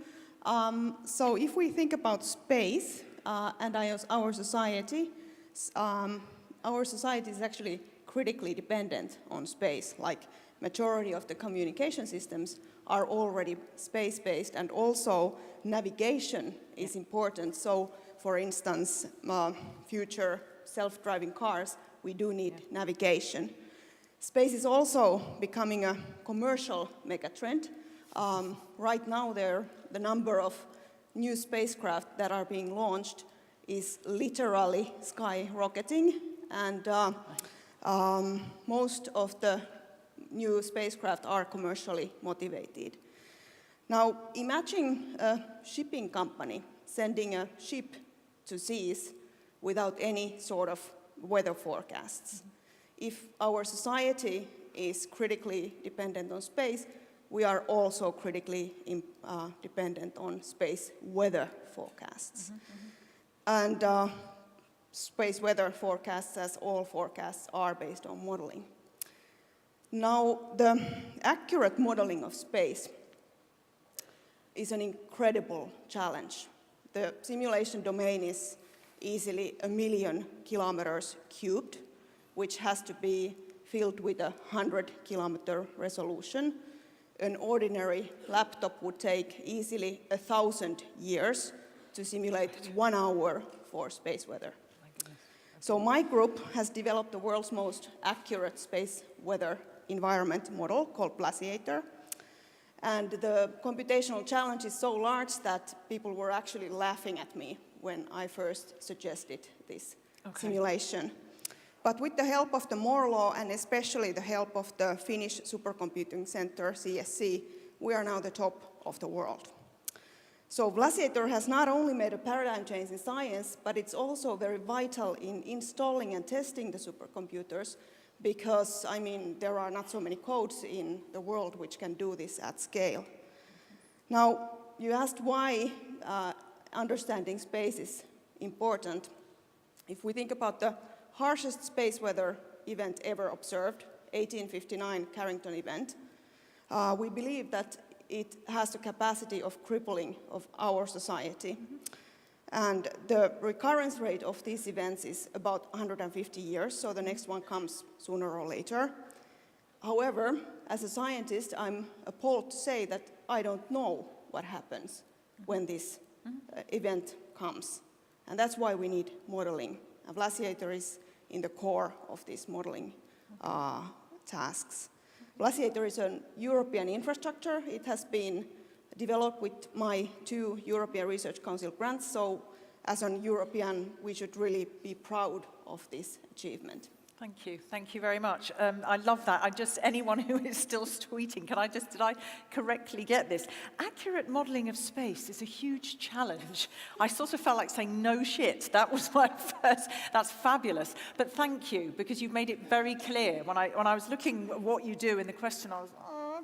So if we think about space and our society is actually critically dependent on space. Like majority of the communication systems are already space-based, and also navigation is important. So for instance, future self-driving cars, we do need navigation. Space is also becoming a commercial megatrend. Right now, the number of new spacecraft that are being launched is literally skyrocketing, and most of the new spacecraft are commercially motivated. Now, imagine a shipping company sending a ship to seas without any sort of weather forecasts. If our society is critically dependent on space, we are also critically dependent on space weather forecasts. And space weather forecasts, as all forecasts, are based on modeling. Now, the accurate modeling of space is an incredible challenge. The simulation domain is easily 1 million kilometers cubed, which has to be filled with a 100-kilometer resolution. An ordinary laptop would take easily 1,000 years to simulate 1 hour for space weather. So my group has developed the world's most accurate space weather environment model called Glaciator. And the computational challenge is so large that people were actually laughing at me when I first suggested this simulation. But with the help of the Moore law, and especially the help of the Finnish Supercomputing Center, CSC, we are now the top of the world. So Glaciator has not only made a paradigm change in science, but it's also very vital in installing and testing the supercomputers, because, I mean, there are not so many codes in the world which can do this at scale. Now, you asked why understanding space is important. If we think about the harshest space weather event ever observed, 1859 Carrington event, we believe that it has the capacity of crippling of our society. And the recurrence rate of these events is about 150 years, so the next one comes sooner or later. However, as a scientist, I'm appalled to say that I don't know what happens when this event comes. And that's why we need modeling. And Glaciator is in the core of these modeling tasks. Glaciator is a European infrastructure. It has been developed with my 2 European Research Council grants, so as an European, we should really be proud of this achievement. Thank you very much. I love that. Anyone who is still tweeting, did I correctly get this? Accurate modeling of space is a huge challenge. I sort of felt like saying no shit. That was my first, that's fabulous. But thank you, because you've made it very clear. When I was looking at what you do in the question, I was,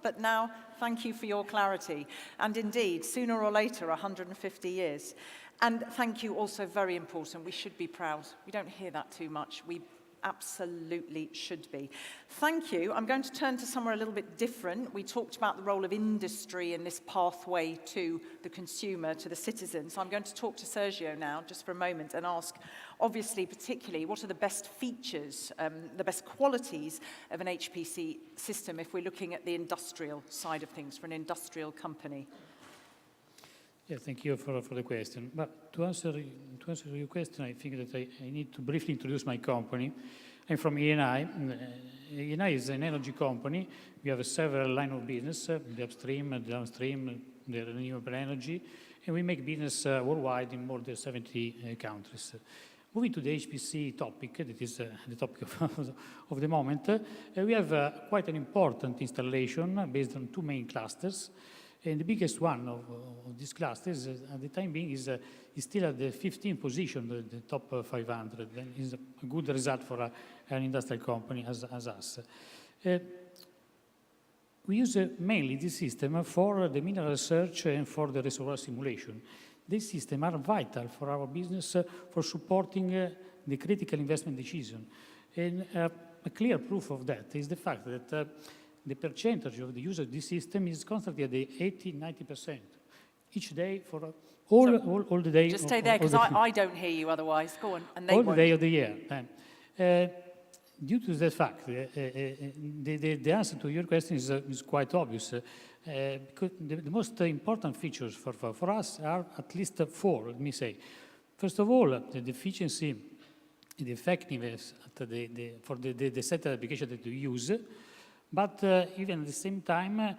but now, thank you for your clarity. And indeed, sooner or later, 150 years. And thank you also, very important, we should be proud. We don't hear that too much. We absolutely should be. Thank you. I'm going to turn to somewhere a little bit different. We talked about the role of industry in this pathway to the consumer, to the citizen. So I'm going to talk to Sergio now, just for a moment, and ask, obviously, particularly, what are the best features, the best qualities of an HPC system if we're looking at the industrial side of things for an industrial company? Yeah, thank you for the question. But to answer your question, I think that I need to briefly introduce my company. I'm from ENI. ENI is an energy company. We have several lines of business, the upstream, the downstream, the renewable energy, and we make business worldwide in more than 70 countries. Moving to the HPC topic, that is the topic of the moment, we have quite an important installation based on 2 main clusters. And the biggest one of these clusters, at the time being, is still at the 15th position, the top 500, and is a good result for an industrial company as us. We use mainly this system for the mineral research and for the reservoir simulation. These systems are vital for our business for supporting the critical investment decision. And a clear proof of that is the fact that the percentage of the use of this system is constantly at the 80–90% each day for all the day. Just stay there, because I don't hear you otherwise. Go on. And they all won't. the day of the year. Due to that fact, the answer to your question is quite obvious. Because the most important features for us are at least 4, let me say. First of all, the efficiency, the effectiveness for the set application that we use. But even at the same time,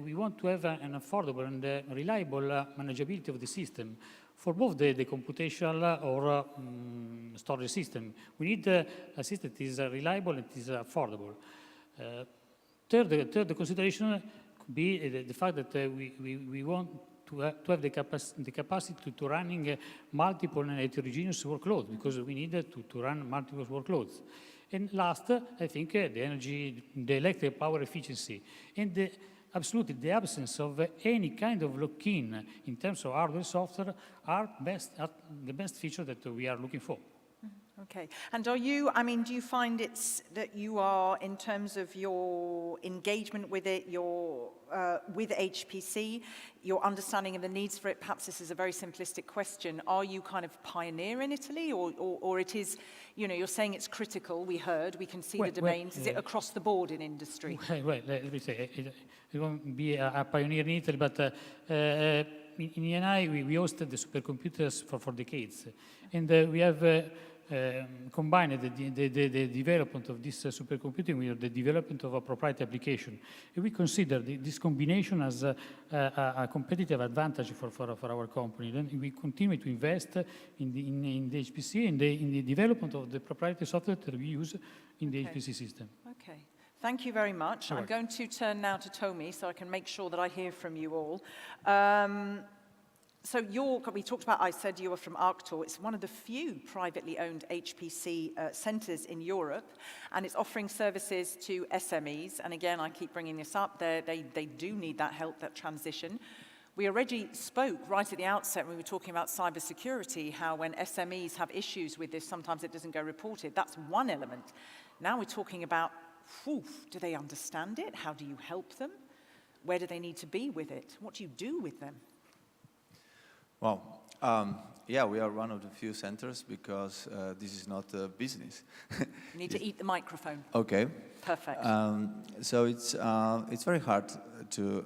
we want to have an affordable and reliable manageability of the system for both the computational or storage system. We need a system that is reliable and is affordable. Third consideration could be the fact that we want to have the capacity to running multiple and heterogeneous workloads, because we need to run multiple workloads. And last, I think the electric power efficiency, and absolutely the absence of any kind of lock-in in terms of hardware and software are the best feature that we are looking for. Okay, and do you find that you are, in terms of your engagement with it, with HPC, your understanding of the needs for it, perhaps this is a very simplistic question, are you kind of pioneer in Italy, or it is, you're saying it's critical, we can see the domains, is it across the board in industry? Well, let me say, it won't be a pioneer in Italy, but in ENI we hosted the supercomputers for decades, and we have combined the development of this supercomputing with the development of a proprietary application. And we consider this combination as a competitive advantage for our company. Then we continue to invest in the HPC and in the development of the proprietary software that we use in the HPC system. Okay. Thank you very much. Sure. I'm going to turn now to Tomi so I can make sure that I hear from you all. So we talked about, I said you were from Arctor. It's one of the few privately owned HPC centers in Europe, and it's offering services to SMEs. And again, I keep bringing this up, they do need that help, that transition. We already spoke right at the outset when we were talking about cybersecurity, how when SMEs have issues with this, sometimes it doesn't go reported. That's one element. Now we're talking about, do they understand it? How do you help them? Where do they need to be with it? What do you do with them? Well, yeah, we are one of the few centers because this is not a business. You need to eat the microphone. Okay. Perfect. So it's very hard to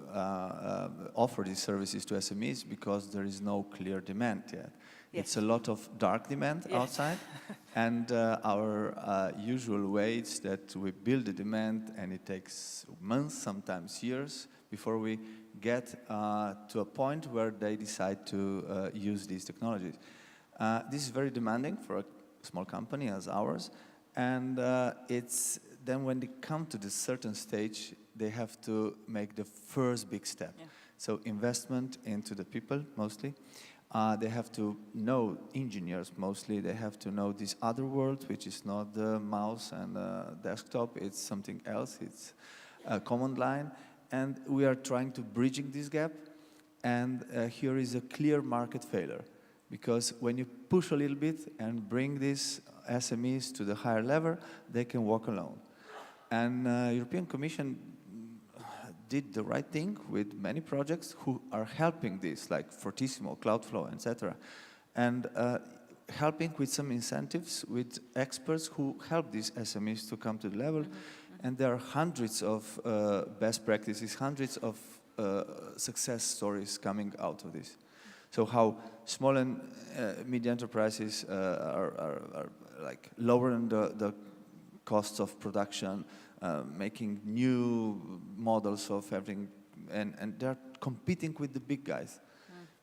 offer these services to SMEs because there is no clear demand yet. Yes. It's a lot of dark demand outside, and our usual way is that we build the demand, and it takes months, sometimes years, before we get to a point where they decide to use these technologies. This is very demanding for a small company as ours, and it's then when they come to this certain stage, they have to make the first big step. Yeah. So investment into the people, mostly. They have to know engineers, mostly. They have to know this other world, which is not the mouse and desktop. It's something else. It's a command line. And we are trying to bridging this gap. And here is a clear market failure. Because when you push a little bit and bring these SMEs to the higher level, they can walk alone. And European Commission did the right thing with many projects who are helping this, like Fortissimo, Cloudflow, etc. And helping with some incentives with experts who help these SMEs to come to the level. And there are hundreds of best practices, hundreds of success stories coming out of this. So how small and medium enterprises are like lowering the costs of production, making new models of everything, and they're competing with the big guys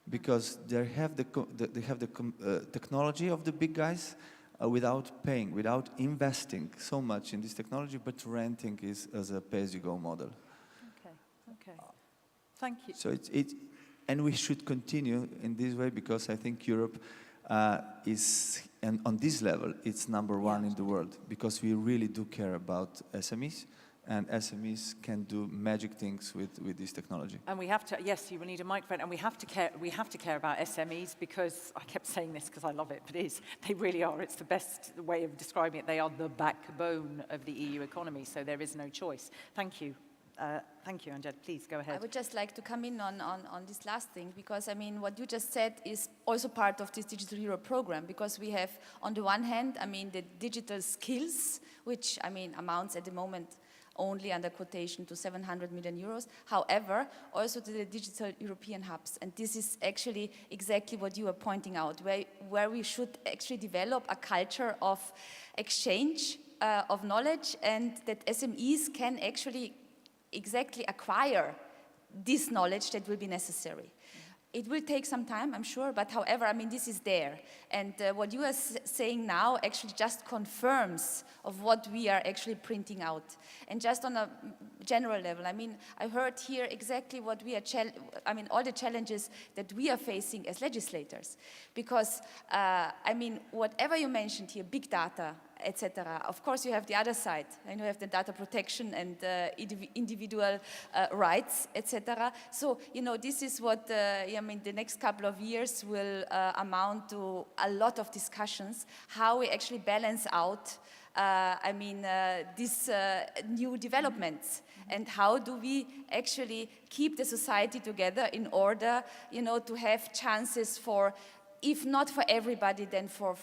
because they have the technology of the big guys without paying, without investing so much in this technology, but renting is as a pay-as-you-go model. Okay. Thank you. So and we should continue in this way because I think Europe is, and on this level, it's number one in the world because we really do care about SMEs, and SMEs can do magic things with this technology. And we have to, yes, you will need a microphone, and we have to care about SMEs because, I kept saying this because I love it, but they really are. It's the best way of describing it. They are the backbone of the EU economy, so there is no choice. Thank you. Thank you, Angela. Please go ahead. I would just like to come in on this last thing, because I mean, what you just said is also part of this Digital Europe program, because we have, on the one hand, I mean, the digital skills, which, I mean, amounts at the moment only under quotation to 700 million euros. However, also to the digital European hubs. And this is actually exactly what you are pointing out, where we should actually develop a culture of exchange of knowledge, and that SMEs can actually exactly acquire this knowledge that will be necessary. It will take some time, I'm sure, but however, I mean, this is there. And what you are saying now actually just confirms of what we are actually printing out. And just on a general level, I mean, I heard here exactly what we are, all the challenges that we are facing as legislators. Because, I mean, whatever you mentioned here, big data, etc. Of course, you have the other side, and you have the data protection and individual rights, etc. So, you know, this is what I mean. The next couple of years will amount to a lot of discussions how we actually balance out. These new developments, and how do we actually keep the society together in order, you know, to have chances for, if not for everybody, then for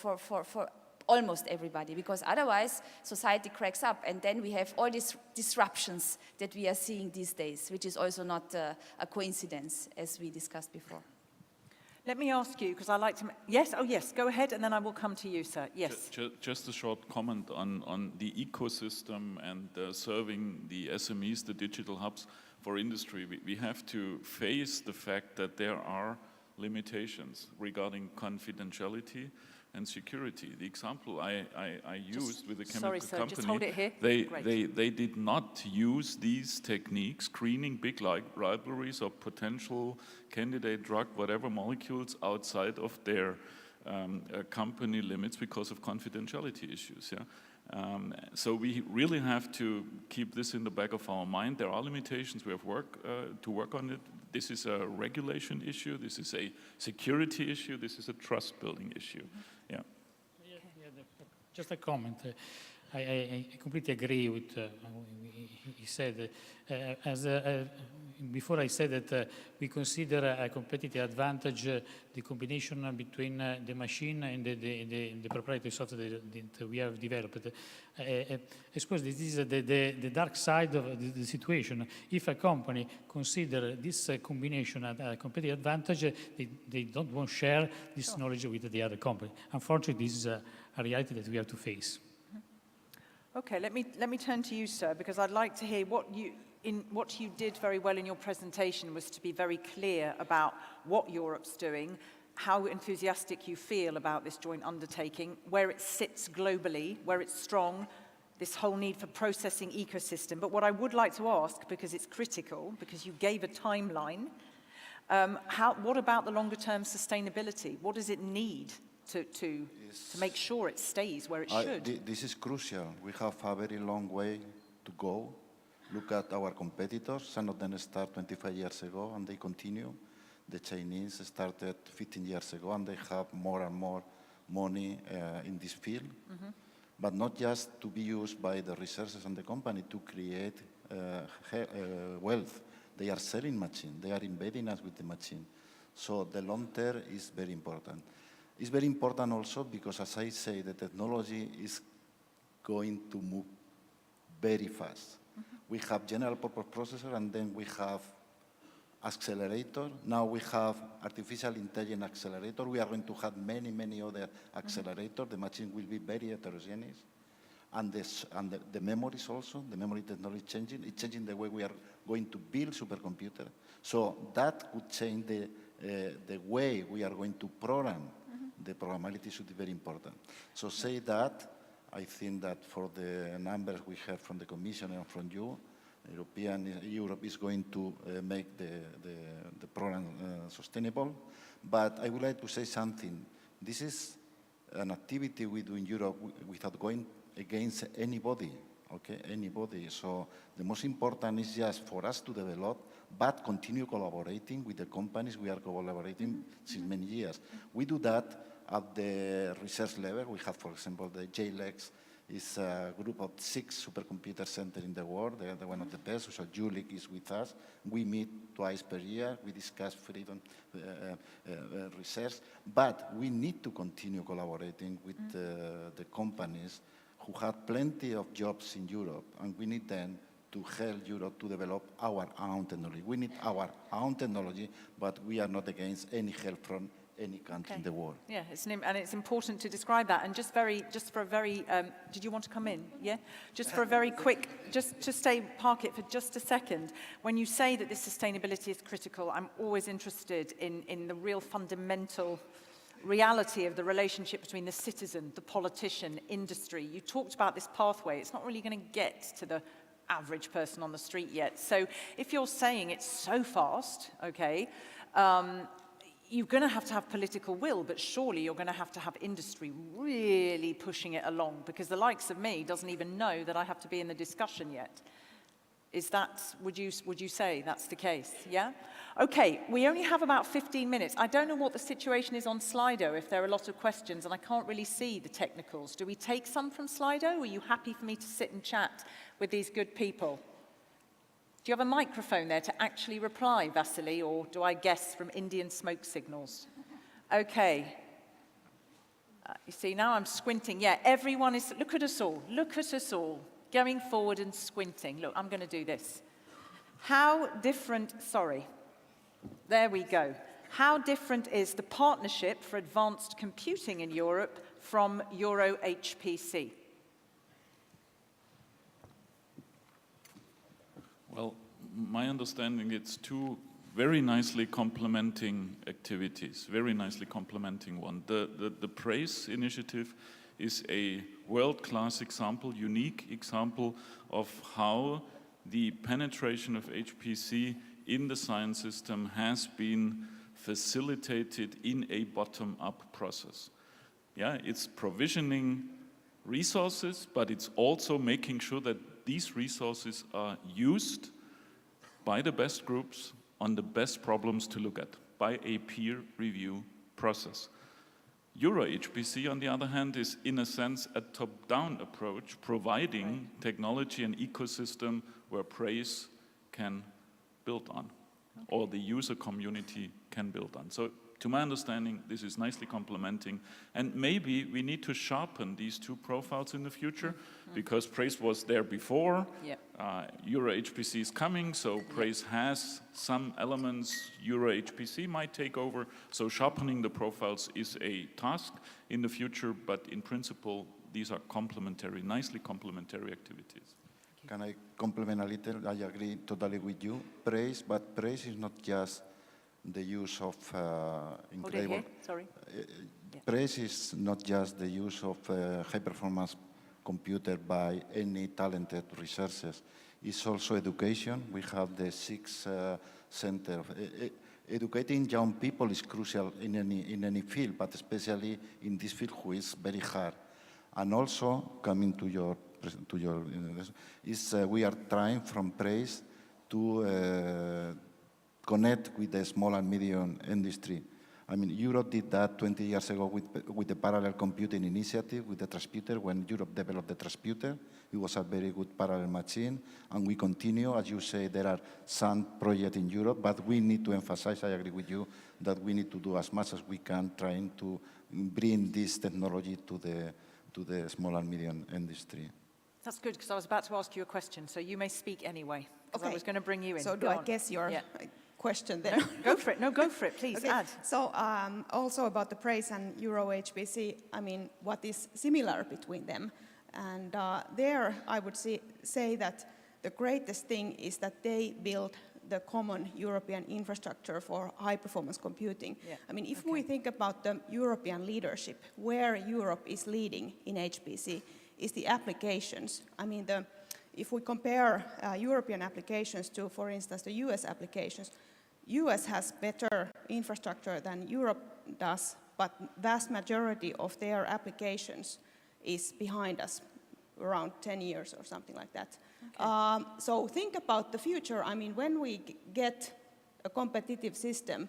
almost everybody, because otherwise society cracks up, and then we have all these disruptions that we are seeing these days, which is also not a coincidence, as we discussed before. Let me ask you, because I like to... Yes? Oh, yes. Go ahead, and then I will come to you, sir. Yes. Just a short comment on the ecosystem and serving the SMEs, the digital hubs for industry. We have to face the fact that there are limitations regarding confidentiality and security. The example I used with the chemical company, just hold it here. They did not use these techniques, screening big libraries of potential candidate drug, whatever molecules outside of their company limits because of confidentiality issues. Yeah? So we really have to keep this in the back of our mind. There are limitations. We have to work on it. This is a regulation issue. This is a security issue. This is a trust-building issue. Yeah. Just a comment. I completely agree with what he said. Before I said that we consider a competitive advantage the combination between the machine and the proprietary software that we have developed. I suppose this is the dark side of the situation. If a company considers this combination a competitive advantage, they don't want to share this knowledge with the other company. Unfortunately, this is a reality that we have to face. Okay, let me turn to you, sir, because I'd like to hear what you did very well in your presentation was to be very clear about what Europe's doing, how enthusiastic you feel about this joint undertaking, where it sits globally, where it's strong, this whole need for processing ecosystem. But what I would like to ask, because it's critical, because you gave a timeline, what about the longer-term sustainability? What does it need to make sure it stays where it should? This is crucial. We have a very long way to go. Look at our competitors. Some of them started 25 years ago and they continue. The Chinese started 15 years ago and they have more and more money in this field. Mm-hmm. But not just to be used by the researchers and the company to create wealth. They are selling machine. They are embedding us with the machine. So the long term is very important. It's very important also because, as I say, the technology is going to move very fast. Mm-hmm. We have general purpose processor, and then we have accelerator. Now we have artificial intelligence accelerator. We are going to have many, many other accelerators. Mm-hmm. The machine will be very heterogeneous. And the memories also, the memory technology is changing. It's changing the way we are going to build supercomputer. So that could change the way we are going to program. The programmability should be very important. So say that, I think that for the numbers we have from the Commission and from you, Europe is going to make the program sustainable. But I would like to say something. This is an activity we do in Europe without going against anybody, okay, anybody. So the most important is just for us to develop, but continue collaborating with the companies. We are collaborating since many years. We do that at the research level. We have, for example, the JLEX is a group of 6 supercomputer centers in the world. They are one of the best. So Jülich is with us. We meet twice per year. We discuss freedom research. But we need to continue collaborating with the companies who have plenty of jobs in Europe, and we need them to help Europe to develop our own technology. We need our own technology, but we are not against any help from any country in the world. Yeah, and it's important to describe that. And just for a very, did you want to come in? Yeah? Just for a very quick, just to park it for just a second. When you say that this sustainability is critical, I'm always interested in the real fundamental reality of the relationship between the citizen, the politician, industry. You talked about this pathway. It's not really going to get to the average person on the street yet. So if you're saying it's so fast, okay, you're going to have political will, but surely you're going to have industry really pushing it along, because the likes of me doesn't even know that I have to be in the discussion yet. Is that, would you say that's the case? Yeah? Okay, we only have about 15 minutes. I don't know what the situation is on Slido, if there are a lot of questions, and I can't really see the technicals. Do we take some from Slido? Are you happy for me to sit and chat with these good people? Do you have a microphone there to actually reply, Vasily, or do I guess from Indian smoke signals? Okay. You see, now I'm squinting. Yeah, everyone is, look at us all, going forward and squinting. Look, I'm going to do this. How different, sorry, there we go. How different is the Partnership for Advanced Computing in Europe from EuroHPC? Well, my understanding, it's two very nicely complementing activities, very nicely complementing one. The PRAISE initiative is a world-class example, unique example of how the penetration of HPC in the science system has been facilitated in a bottom-up process. Yeah, it's provisioning resources, but it's also making sure that these resources are used by the best groups on the best problems to look at by a peer review process. EuroHPC, on the other hand, is in a sense a top-down approach, providing technology and ecosystem where PRAISE can build on, or the user community can build on. So, to my understanding, this is nicely complementing, and maybe we need to sharpen these two profiles in the future, because PRAISE was there before, EuroHPC is coming, so PRAISE has some elements EuroHPC might take over, so sharpening the profiles is a task in the future, but in principle, these are complementary, nicely complementary activities. Can I complement a little? I agree totally with you, PRAISE, but PRAISE is not just the use of incredible... Sorry. PRAISE is not just the use of high-performance computer by any talented researchers. It's also education. We have the 6 center. Educating young people is crucial in any field, but especially in this field, which is very hard. And also, coming to your we are trying from PRAISE to connect with the small and medium industry. I mean, Europe did that 20 years ago with the parallel computing initiative, with the transputer. When Europe developed the transputer, it was a very good parallel machine. And we continue, as you say, there are some projects in Europe, but we need to emphasize, I agree with you, that we need to do as much as we can trying to bring this technology to the small and medium industry. That's good, because I was about to ask you a question, so you may speak anyway, because I was going to bring you in. So do I guess your question there? Go for it. No, go for it. Please, add. So also about the PRAISE and EuroHPC, I mean, what is similar between them? And there I would say that the greatest thing is that they build the common European infrastructure for high-performance computing. Yeah. I mean, if we think about the European leadership, where Europe is leading in HPC is the applications. I mean, if we compare European applications to, for instance, the US applications, US has better infrastructure than Europe does, but vast majority of their applications is behind us, around 10 years or something like that. Okay. So think about the future. I mean, when we get a competitive system,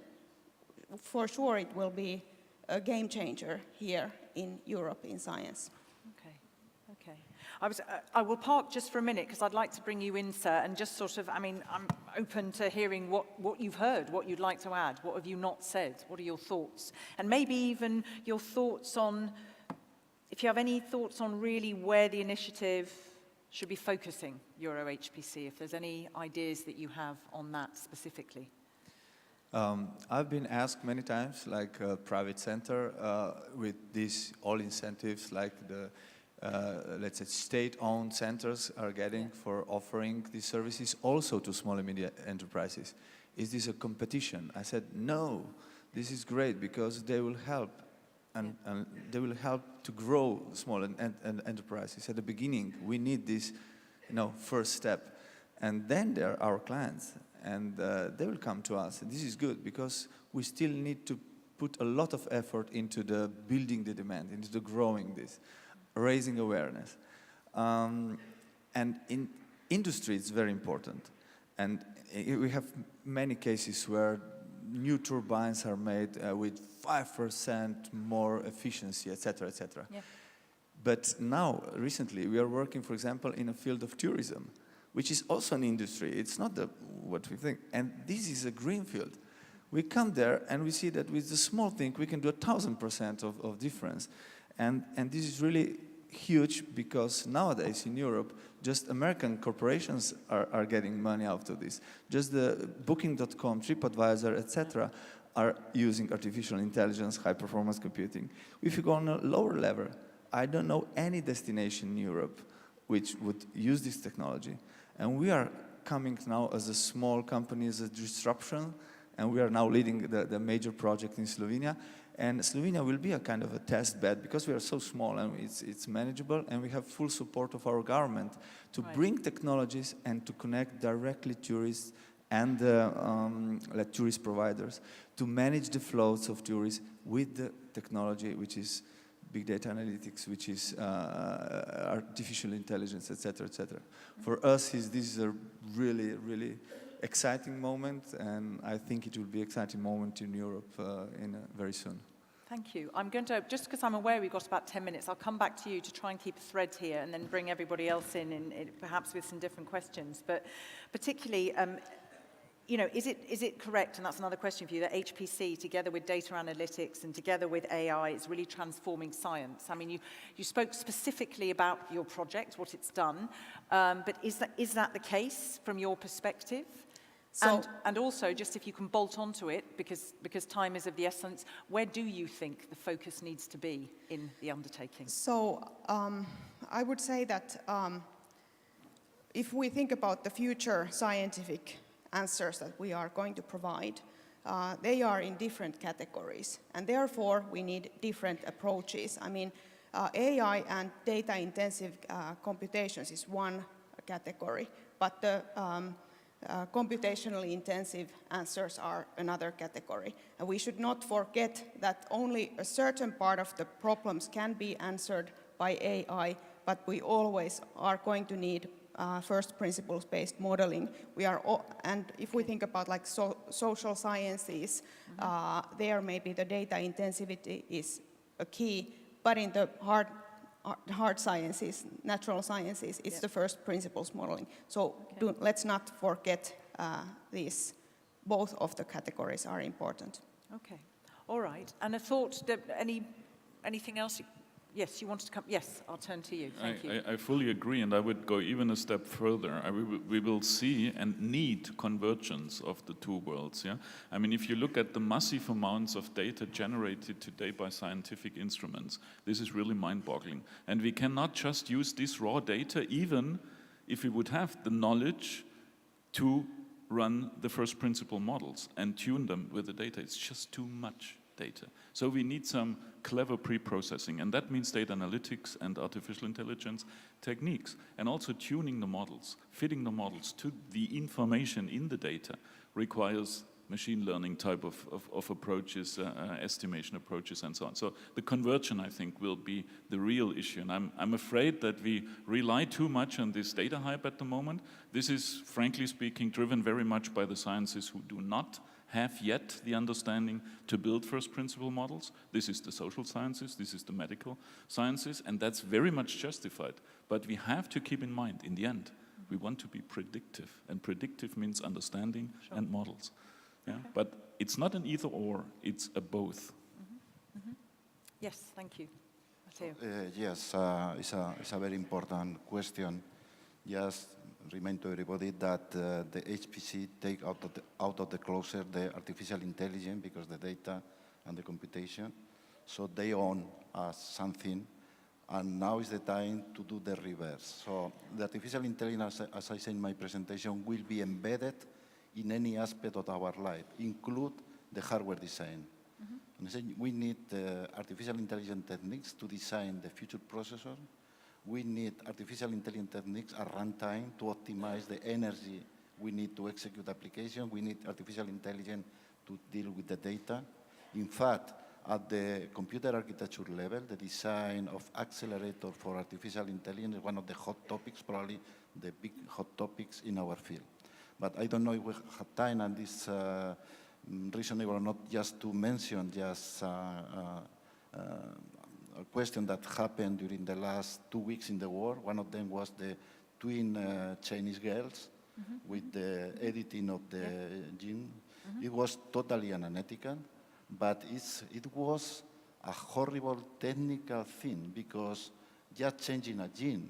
for sure it will be a game changer here in Europe in science. Okay. I will park just for a minute because I'd like to bring you in, sir, and just sort of, I mean, I'm open to hearing what you've heard, what you'd like to add, what have you not said, what are your thoughts? And maybe even your thoughts on, if you have any thoughts on really where the initiative should be focusing EuroHPC, if there's any ideas that you have on that specifically. I've been asked many times, like a private center, with these all incentives, like the, let's say, state-owned centers are getting for offering these services also to small and medium enterprises. Is this a competition? I said, no, this is great because they will help, and they will help to grow small and enterprises. At the beginning, we need this, first step, and then they're our clients. And they will come to us. And this is good because we still need to put a lot of effort into the building the demand, into the growing this, raising awareness. And in industry, it's very important. And we have many cases where new turbines are made with 5% more efficiency, et cetera, et cetera. Yeah. But now, recently, we are working, for example, in a field of tourism, which is also an industry. It's not what we think. And this is a green field. We come there and we see that with the small thing, we can do 1,000% of difference. And this is really huge because nowadays in Europe, just American corporations are getting money out of this. Just the Booking.com, TripAdvisor, etc., are using artificial intelligence, high-performance computing. If you go on a lower level, I don't know any destination in Europe which would use this technology. And we are coming now as a small company, as a disruption, and we are now leading the major project in Slovenia. And Slovenia will be a kind of a test bed because we are so small and it's manageable, and we have full support of our government to bring technologies and to connect directly tourists and tourist providers to manage the flows of tourists with the technology, which is big data analytics, which is artificial intelligence, et cetera, et cetera. For us, this is a really, really exciting moment, and I think it will be an exciting moment in Europe very soon. Thank you. I'm going to, just because I'm aware we've got about 10 minutes, I'll come back to you to try and keep a thread here and then bring everybody else in perhaps with some different questions. But particularly, is it correct, and that's another question for you, that HPC, together with data analytics and together with AI, is really transforming science? I mean, you spoke specifically about your project, what it's done, but is that the case from your perspective? So, and also, just if you can bolt onto it, because time is of the essence, where do you think the focus needs to be in the undertaking? So I would say that if we think about the future scientific answers that we are going to provide, they are in different categories, and therefore we need different approaches. I mean, AI and data-intensive computations is one category, but the computationally intensive answers are another category. And we should not forget that only a certain part of the problems can be answered by AI, but we always are going to need first principles-based modeling. And if we think about like social sciences, there maybe the data intensivity is a key, but in the hard sciences, natural sciences, it's the first principles modeling. So let's not forget these. Both of the categories are important. Okay, all right. And a thought, anything else? Yes, you wanted to come. Yes, I'll turn to you. Thank you. I fully agree, and I would go even a step further. We will see and need convergence of the two worlds. Yeah, I mean, if you look at the massive amounts of data generated today by scientific instruments, this is really mind-boggling. And we cannot just use this raw data, even if we would have the knowledge to run the first principle models and tune them with the data. It's just too much data. So we need some clever pre-processing, and that means data analytics and artificial intelligence techniques, and also tuning the models, fitting the models to the information in the data requires machine learning type of approaches, estimation approaches, and so on. So the conversion, I think, will be the real issue, and I'm afraid that we rely too much on this data hype at the moment. This is, frankly speaking, driven very much by the sciences who do not have yet the understanding to build first principle models. This is the social sciences, this is the medical sciences, and that's very much justified. But we have to keep in mind, in the end, we want to be predictive, and predictive means understanding and models. Yeah? Okay. But it's not an either or, it's a both. Yes, thank you. Matteo. Yes, it's a very important question. Just remind to everybody that the HPC take out of the closer the artificial intelligence because the data and the computation. So they own something, and now is the time to do the reverse. So the artificial intelligence, as I said in my presentation, will be embedded in any aspect of our life, include the hardware design. And I said we need artificial intelligence techniques to design the future processor. We need artificial intelligence techniques at runtime to optimize the energy we need to execute application. We need artificial intelligence to deal with the data. In fact, at the computer architecture level, the design of accelerator for artificial intelligence is one of the hot topics, probably the big hot topics in our field. But I don't know if we have time, and this reasonable or not, just to mention just a question that happened during the last 2 weeks in the war. One of them was the twin Chinese girls with the editing of the gene. It was totally unethical, but it was a horrible technical thing because just changing a gene,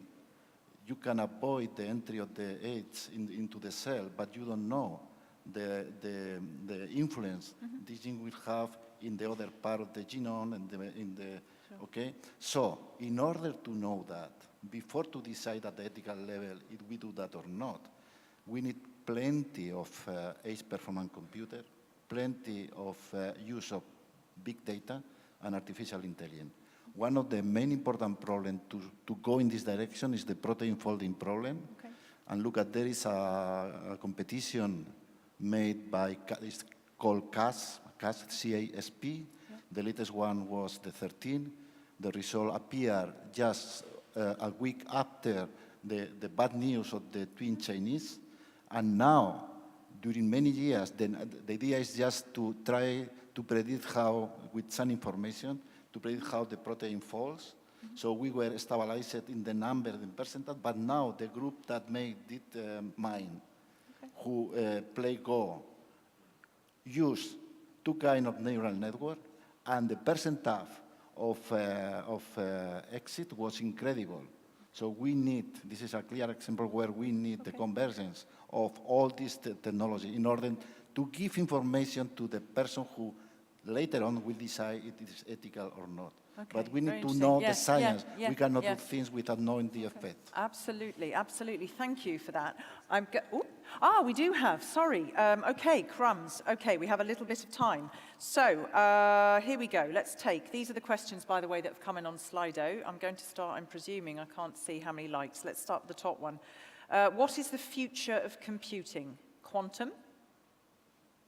you can avoid the entry of the AIDS into the cell, but you don't know the influence this gene will have in the other part of the genome and okay? So in order to know that, before to decide at the ethical level if we do that or not, we need plenty of edge performance computer, plenty of use of big data and artificial intelligence. One of the main important problems to go in this direction is the protein folding problem. Okay. And look at, there is a competition made by, it's called CASP, CASP. Yeah. The latest one was the 13. The result appeared just a week after the bad news of the twin Chinese. And now, during many years, the idea is just to try to predict how, with some information, to predict how the protein falls. So we were stabilized in the number and percentage, but now the group that made it mine, who play Go, use two kinds of neural network, and the percentage of exit was incredible. So we need, this is a clear example where we need the convergence of all this technology in order to give information to the person who later on will decide if it is ethical or not. Okay, but we need to know the science. We cannot do things without knowing the effect. Absolutely, absolutely. Thank you for that. We do have, sorry. Okay, crumbs. Okay, we have a little bit of time. So here we go. Let's take, these are the questions, by the way, that have come in on Slido. I'm going to start, I'm presuming, I can't see how many likes. Let's start with the top one. What is the future of computing? Quantum?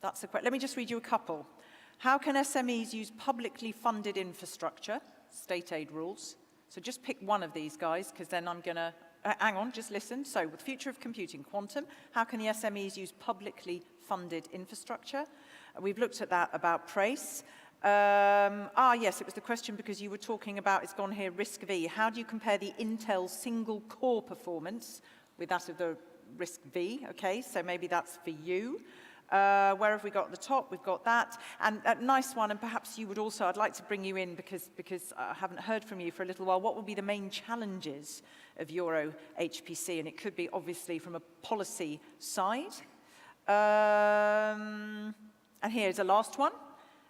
That's the question. Let me just read you a couple. How can SMEs use publicly funded infrastructure, state aid rules? So just pick one of these guys, because then I'm going to, hang on, just listen. So the future of computing, quantum. How can the SMEs use publicly funded infrastructure? We've looked at that about price. Yes, it was the question because you were talking about, it's gone here, RISC-V. How do you compare the Intel single core performance with that of the RISC-V? Okay, so maybe that's for you. Where have we got at the top? We've got that. And a nice one, and perhaps you would also, I'd like to bring you in because I haven't heard from you for a little while. What will be the main challenges of EuroHPC? And it could be obviously from a policy side. And here's a last one.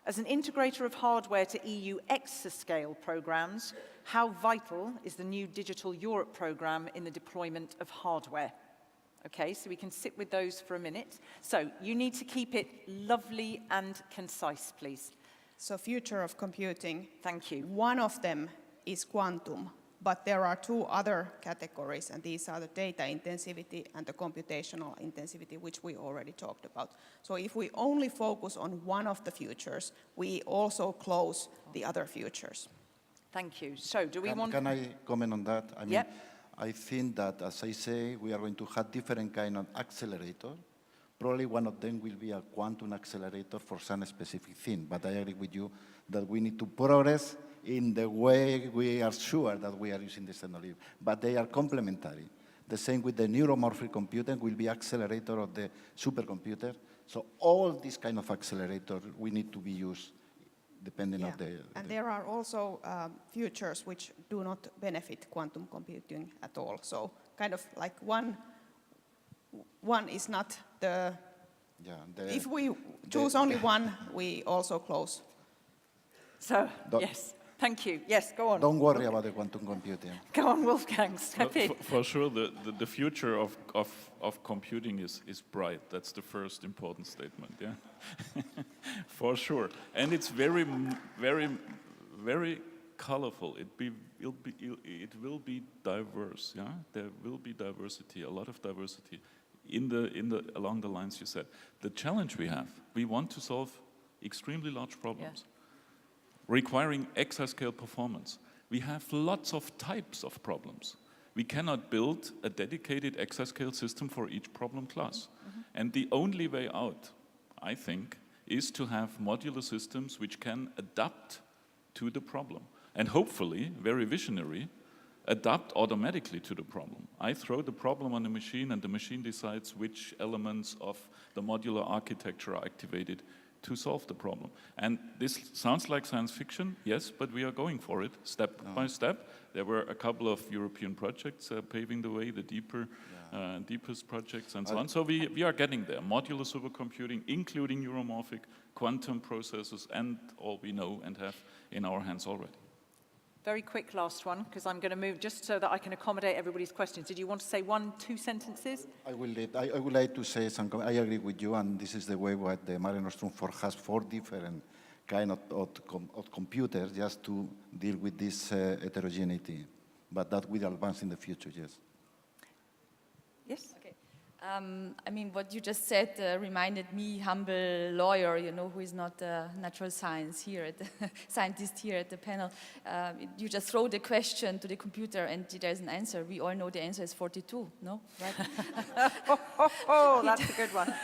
As an integrator of hardware to EU exascale programs, how vital is the new Digital Europe program in the deployment of hardware? Okay, so we can sit with those for a minute. So you need to keep it lovely and concise, please. So future of computing. Thank you. One of them is quantum, but there are two other categories, and these are the data intensivity and the computational intensivity, which we already talked about. So if we only focus on one of the futures, we also close the other futures. Thank you. So do we want... Can I comment on that? I mean, I think that, as I say, we are going to have different kind of accelerator. Probably one of them will be a quantum accelerator for some specific thing, but I agree with you that we need to progress in the way we are sure that we are using this technology, but they are complementary. The same with the neuromorphic computing will be accelerator of the supercomputer. So all these kind of accelerators we need to be used depending on the... And there are also futures which do not benefit quantum computing at all. So kind of like one one is not the... Yeah, if we choose only one, we also close. So, yes, thank you. Yes, go on. Don't worry about the quantum computing. Go on, Wolfgang, step in. For sure, the future of computing is bright. That's the first important statement, yeah? For sure. And it's very, very, very colorful. It will be diverse, yeah? There will be diversity, a lot of diversity along the lines you said. The challenge we want to solve extremely large problems. Yeah. Requiring exascale performance. We have lots of types of problems. We cannot build a dedicated exascale system for each problem class. And the only way out, I think, is to have modular systems which can adapt to the problem. And hopefully, very visionary, adapt automatically to the problem. I throw the problem on the machine and the machine decides which elements of the modular architecture are activated to solve the problem. And this sounds like science fiction, yes, but we are going for it step by step. There were a couple of European projects paving the way, the deepest projects and so on. So we are getting there. Modular supercomputing, including neuromorphic quantum processors, and all we know and have in our hands already. Very quick last one, because I'm going to move just so that I can accommodate everybody's questions. Did you want to say 1-2 sentences? I would like to say something. I agree with you, and this is the way what the Mare Nostrum 4 has 4 different kind of computers just to deal with this heterogeneity. But that will advance in the future, yes. Yes? Okay. I mean, what you just said reminded me, humble lawyer, you know, who is not a natural scientist here at the panel. You just throw the question to the computer and there's an answer. We all know the answer is 42, no? Right? Oh, that's a good one.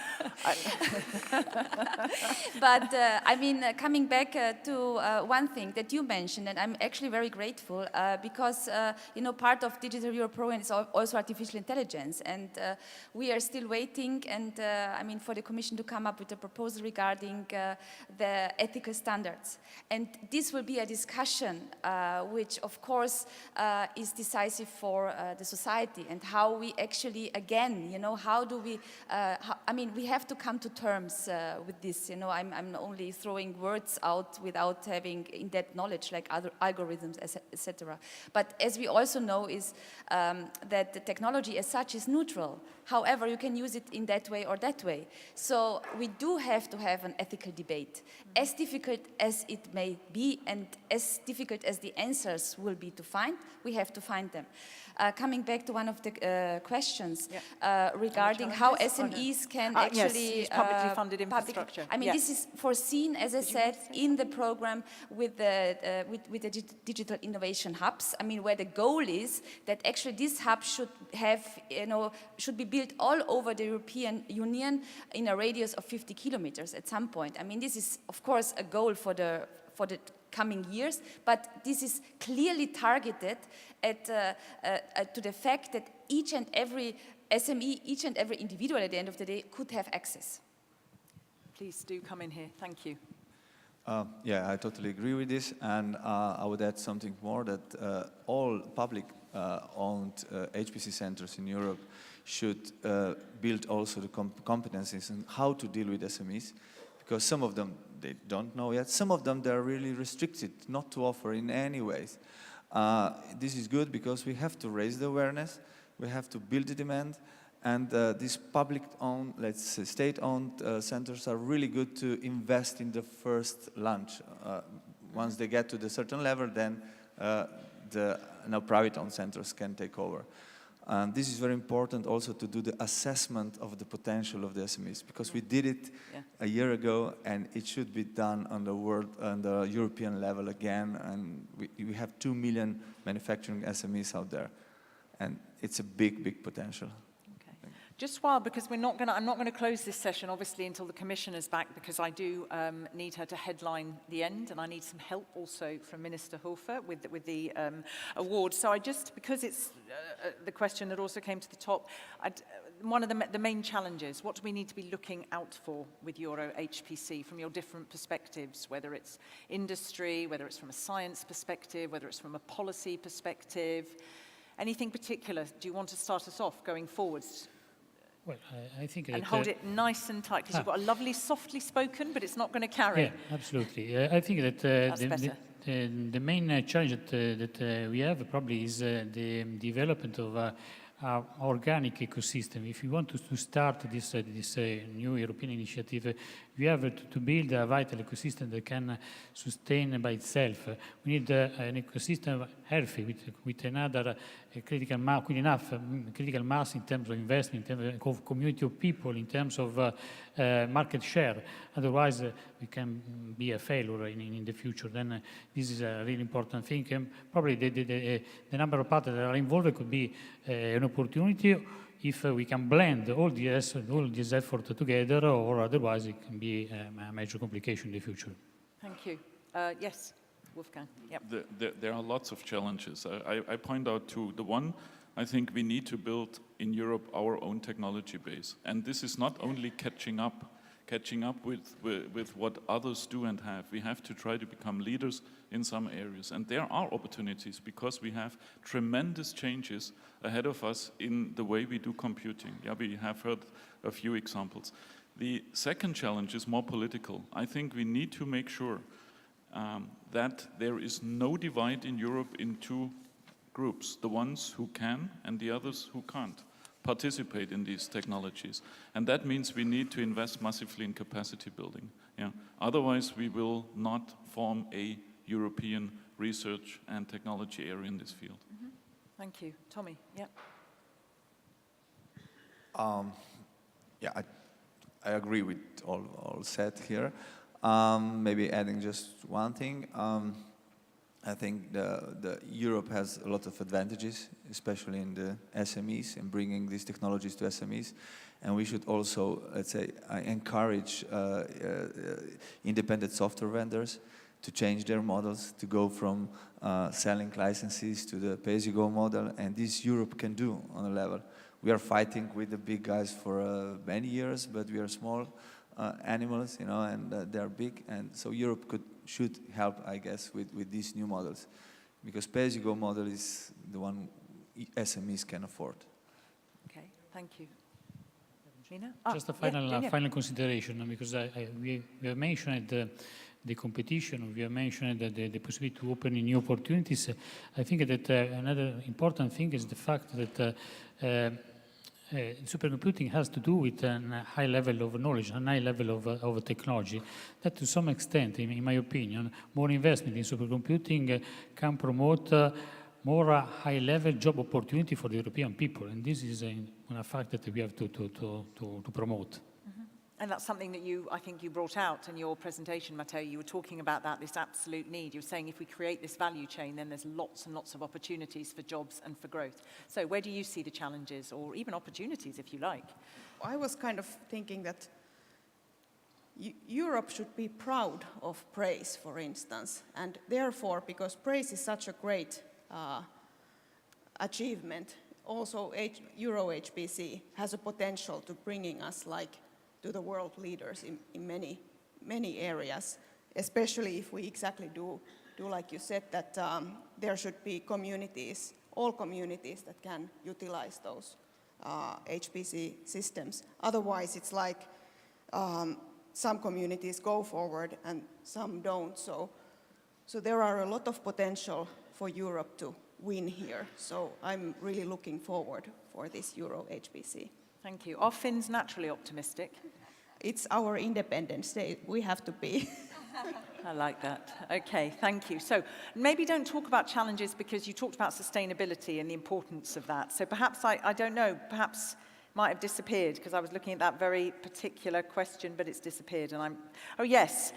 But I mean, coming back to one thing that you mentioned, and I'm actually very grateful because, you know, part of Digital Europe program is also artificial intelligence, and we are still waiting, and I mean, for the Commission to come up with a proposal regarding the ethical standards. And this will be a discussion which, of course, is decisive for the society, and how we actually, again, you know, how do we, I mean, we have to come to terms with this, you know. I'm only throwing words out without having in-depth knowledge like other algorithms, etc. But as we also know is that the technology as such is neutral. However, you can use it in that way or that way. So we do have to have an ethical debate, as difficult as it may be and as difficult as the answers will be to find, we have to find them. Coming back to one of the questions regarding how SMEs can actually... Yes, publicly funded infrastructure. I mean, this is foreseen, as I said, in the program with the digital innovation hubs. I mean, where the goal is that actually this hub should have, you know, should be built all over the European Union in a radius of 50 kilometers at some point. I mean, this is, of course, a goal for the coming years, but this is clearly targeted at, to the fact that each and every SME, each and every individual at the end of the day could have access. Please do come in here. Thank you. Yeah, I totally agree with this, and I would add something more, that all public-owned HPC centers in Europe should build also the competencies on how to deal with SMEs, because some of them they don't know yet. Some of them they're really restricted not to offer in any ways. This is good because we have to raise the awareness, we have to build the demand, and these public-owned, let's say state-owned centers are really good to invest in the first launch. Once they get to the certain level, then the private-owned centers can take over. This is very important also to do the assessment of the potential of the SMEs, because we did it a year ago, and it should be done on the European level again. And we have 2 million manufacturing SMEs out there, and it's a big potential. Just while, because I'm not going to close this session, obviously, until the Commissioner is back, because I do need her to headline the end, and I need some help also from Minister Hofer with the award. So because it's the question that also came to the top, one of the main challenges, what do we need to be looking out for with EuroHPC from your different perspectives, whether it's industry, whether it's from a science perspective, whether it's from a policy perspective, anything particular? Do you want to start us off going forwards? Well, I think And that, hold it nice and tight, because you've got a lovely softly spoken, but it's not going to carry. Yeah, absolutely. I think that the main challenge that we have probably is the development of our organic ecosystem. If we want to start this new European initiative, we have to build a vital ecosystem that can sustain by itself. We need an ecosystem healthy with another critical mass, with enough critical mass in terms of investment, in terms of community of people, in terms of market share. Otherwise, we can be a failure in the future. Then this is a really important thing. And probably the number of partners that are involved could be an opportunity if we can blend all this effort together, or otherwise it can be a major complication in the future. Thank you. Yes, Wolfgang. Yep. There are lots of challenges. I point out two. The one, I think we need to build in Europe our own technology base. And this is not only catching up with what others do and have. We have to try to become leaders in some areas. And there are opportunities because we have tremendous changes ahead of us in the way we do computing. Yeah, we have heard a few examples. The second challenge is more political. I think we need to make sure that there is no divide in Europe in two groups, the ones who can and the others who can't participate in these technologies. And that means we need to invest massively in capacity building. Yeah. Otherwise, we will not form a European research and technology area in this field. Mm-hmm. Thank you. Tommy, yeah. I agree with all said here. Maybe adding just one thing. I think the Europe has a lot of advantages, especially in the SMEs, and bringing these technologies to SMEs. And we should also, let's say, encourage independent software vendors to change their models, to go from selling licenses to the pay-as-you-go model. And this Europe can do on a level. We are fighting with the big guys for many years, but we are small animals, you know, and they are big. And so Europe should help, I guess, with these new models, because pay-as-you-go model is the one SMEs can afford. Okay, thank you. Gina? Just a final consideration, because we have mentioned the competition, we have mentioned the possibility to open new opportunities. I think that another important thing is the fact that supercomputing has to do with a high level of knowledge, a high level of technology, that to some extent, in my opinion, more investment in supercomputing can promote more high-level job opportunity for the European people, and this is a fact that we have to promote. And that's something that I think you brought out in your presentation, Matteo. You were talking about that, this absolute need. You were saying if we create this value chain, then there's lots and lots of opportunities for jobs and for growth. So where do you see the challenges, or even opportunities, if you like? I was kind of thinking that Europe should be proud of praise, for instance. And therefore, because praise is such a great achievement, also EuroHPC has a potential to bringing us to the world leaders in many areas, especially if we exactly do like you said, that there should be communities, all communities that can utilize those HPC systems. Otherwise, it's like some communities go forward and some don't. So there are a lot of potential for Europe to win here. So I'm really looking forward for this EuroHPC. Thank you. Are Finns naturally optimistic? It's our Independence Day. We have to be. I like that. Okay, thank you. So maybe don't talk about challenges, because you talked about sustainability and the importance of that. So perhaps, I don't know, perhaps might have disappeared, because I was looking at that very particular question, but it's disappeared. And oh yes,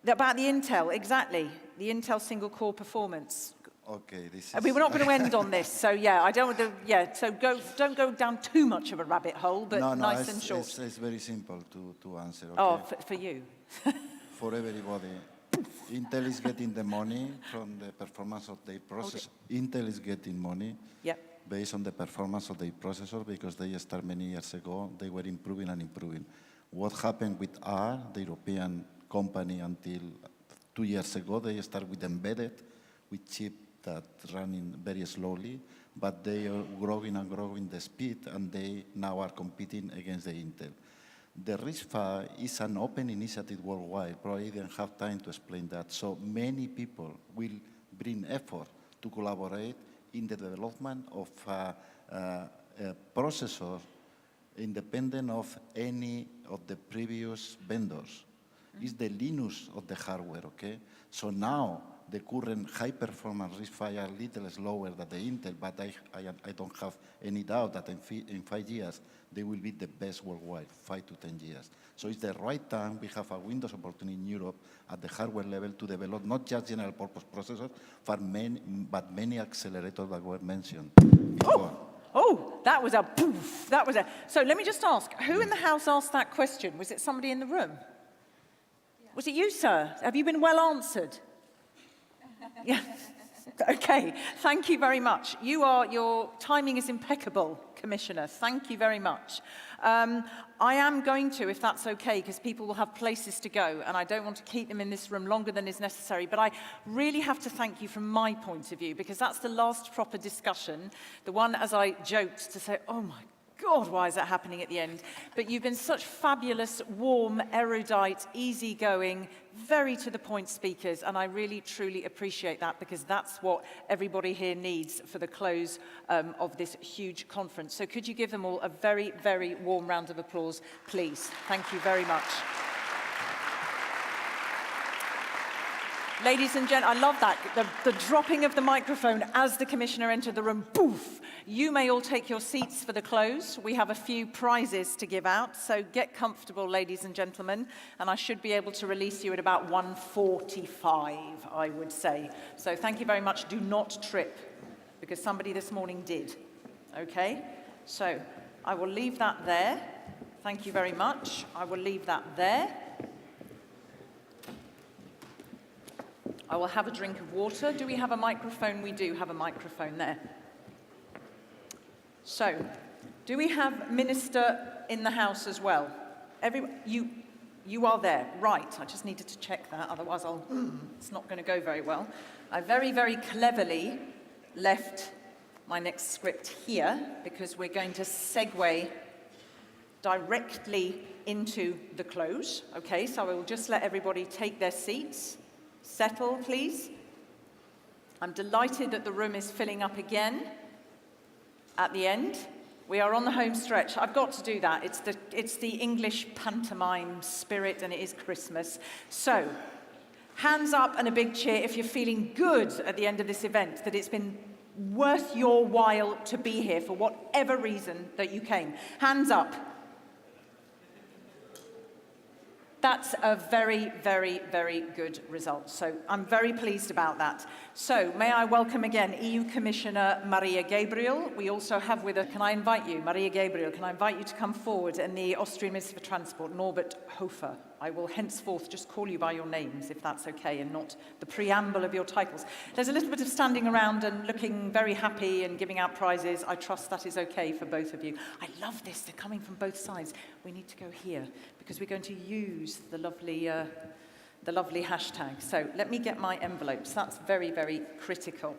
about the Intel, exactly. The Intel single core performance. Okay, this is... We're not going to end on this, so yeah, I don't want to, so don't go down too much of a rabbit hole, but nice and short. It's very simple to answer. Okay? Oh, for you. For everybody. Intel is getting the money from the performance of their processor. Intel is getting money based on the performance of their processor, because they started many years ago. They were improving and improving. What happened with R, the European company, until 2 years ago, they started with embedded, with chip that running very slowly. but they are growing and growing the speed, and they now are competing against the Intel. The RISC-V is an open initiative worldwide. Probably didn't have time to explain that. So many people will bring effort to collaborate in the development of a processor independent of any of the previous vendors. It's the Linux of the hardware, okay? So now the current high-performance RISC-V are a little slower than the Intel, but I don't have any doubt that in 5 years, they will be the best worldwide, 5 to 10 years. So it's the right time. We have a Windows opportunity in Europe at the hardware level to develop not just general-purpose processors, but many accelerators that were mentioned before. Oh, that was a poof. That was a. So let me just ask, who in the House asked that question? Was it somebody in the room? Yeah. Was it you, sir? Have you been well answered? Yeah. Okay, thank you very much. Your timing is impeccable, Commissioner. Thank you very much. I am going to, if that's okay, because people will have places to go, and I don't want to keep them in this room longer than is necessary, but I really have to thank you from my point of view, because that's the last proper discussion, the one, as I joked, to say, oh my God, why is that happening at the end? But you've been such fabulous, warm, erudite, easygoing, very to-the-point speakers, and I really, truly appreciate that, because that's what everybody here needs for the close of this huge conference. So could you give them all a very, very warm round of applause, please? Thank you very much. Ladies and gentlemen, I love that, the dropping of the microphone as the Commissioner entered the room, poof! You may all take your seats for the close. We have a few prizes to give out, so get comfortable, ladies and gentlemen, and I should be able to release you at about 1:45, I would say. So thank you very much. Do not trip, because somebody this morning did, okay? So I will leave that there. Thank you very much. I will leave that there. I will have a drink of water. Do we have a microphone? We do have a microphone there. So, do we have Minister in the House as well? You are there, right. I just needed to check that, otherwise it's not going to go very well. I very, very cleverly left my next script here, because we're going to segue directly into the close. Okay, so I will just let everybody take their seats. Settle, please. I'm delighted that the room is filling up again at the end. We are on the home stretch. I've got to do that. It's the English pantomime spirit, and it is Christmas. So, hands up and a big cheer if you're feeling good at the end of this event, that it's been worth your while to be here for whatever reason that you came. Hands up. That's a very, very, very good result. So I'm very pleased about that. So may I welcome again EU Commissioner Maria Gabriel. We also have with her, can I invite you, Maria Gabriel, can I invite you to come forward, and the Austrian Minister for Transport, Norbert Hofer. I will henceforth just call you by your names, if that's okay, and not the preamble of your titles. There's a little bit of standing around and looking very happy and giving out prizes. I trust that is okay for both of you. I love this. They're coming from both sides. We need to go here, because we're going to use the lovely hashtag. So let me get my envelopes. That's very, very critical.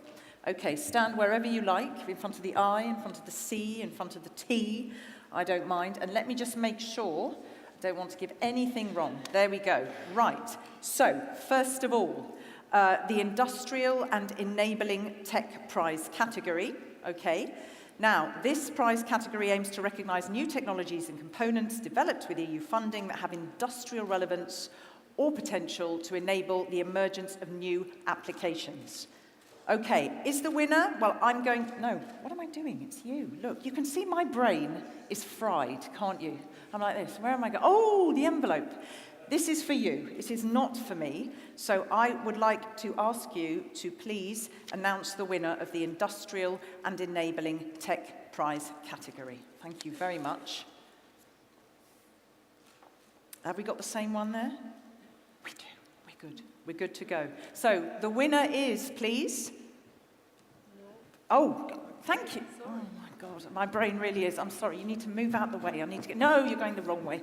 Okay, stand wherever you like, in front of the I, in front of the C, in front of the T. I don't mind. And let me just make sure, I don't want to give anything wrong. There we go. Right. So, first of all, the Industrial and Enabling Tech Prize category. Okay. Now, this prize category aims to recognise new technologies and components developed with EU funding that have industrial relevance or potential to enable the emergence of new applications. Okay, is the winner? Well, no, what am I doing? It's you. Look, you can see my brain is fried, can't you? I'm like this. Where am I going? Oh, the envelope. This is for you. It is not for me. So I would like to ask you to please announce the winner of the Industrial and Enabling Tech Prize category. Thank you very much. Have we got the same one there? We do. We're good. We're good to go. So the winner is, please. Oh, thank you. Oh my God, my brain really is. I'm sorry. You need to move out the way. I need to get. No, you're going the wrong way.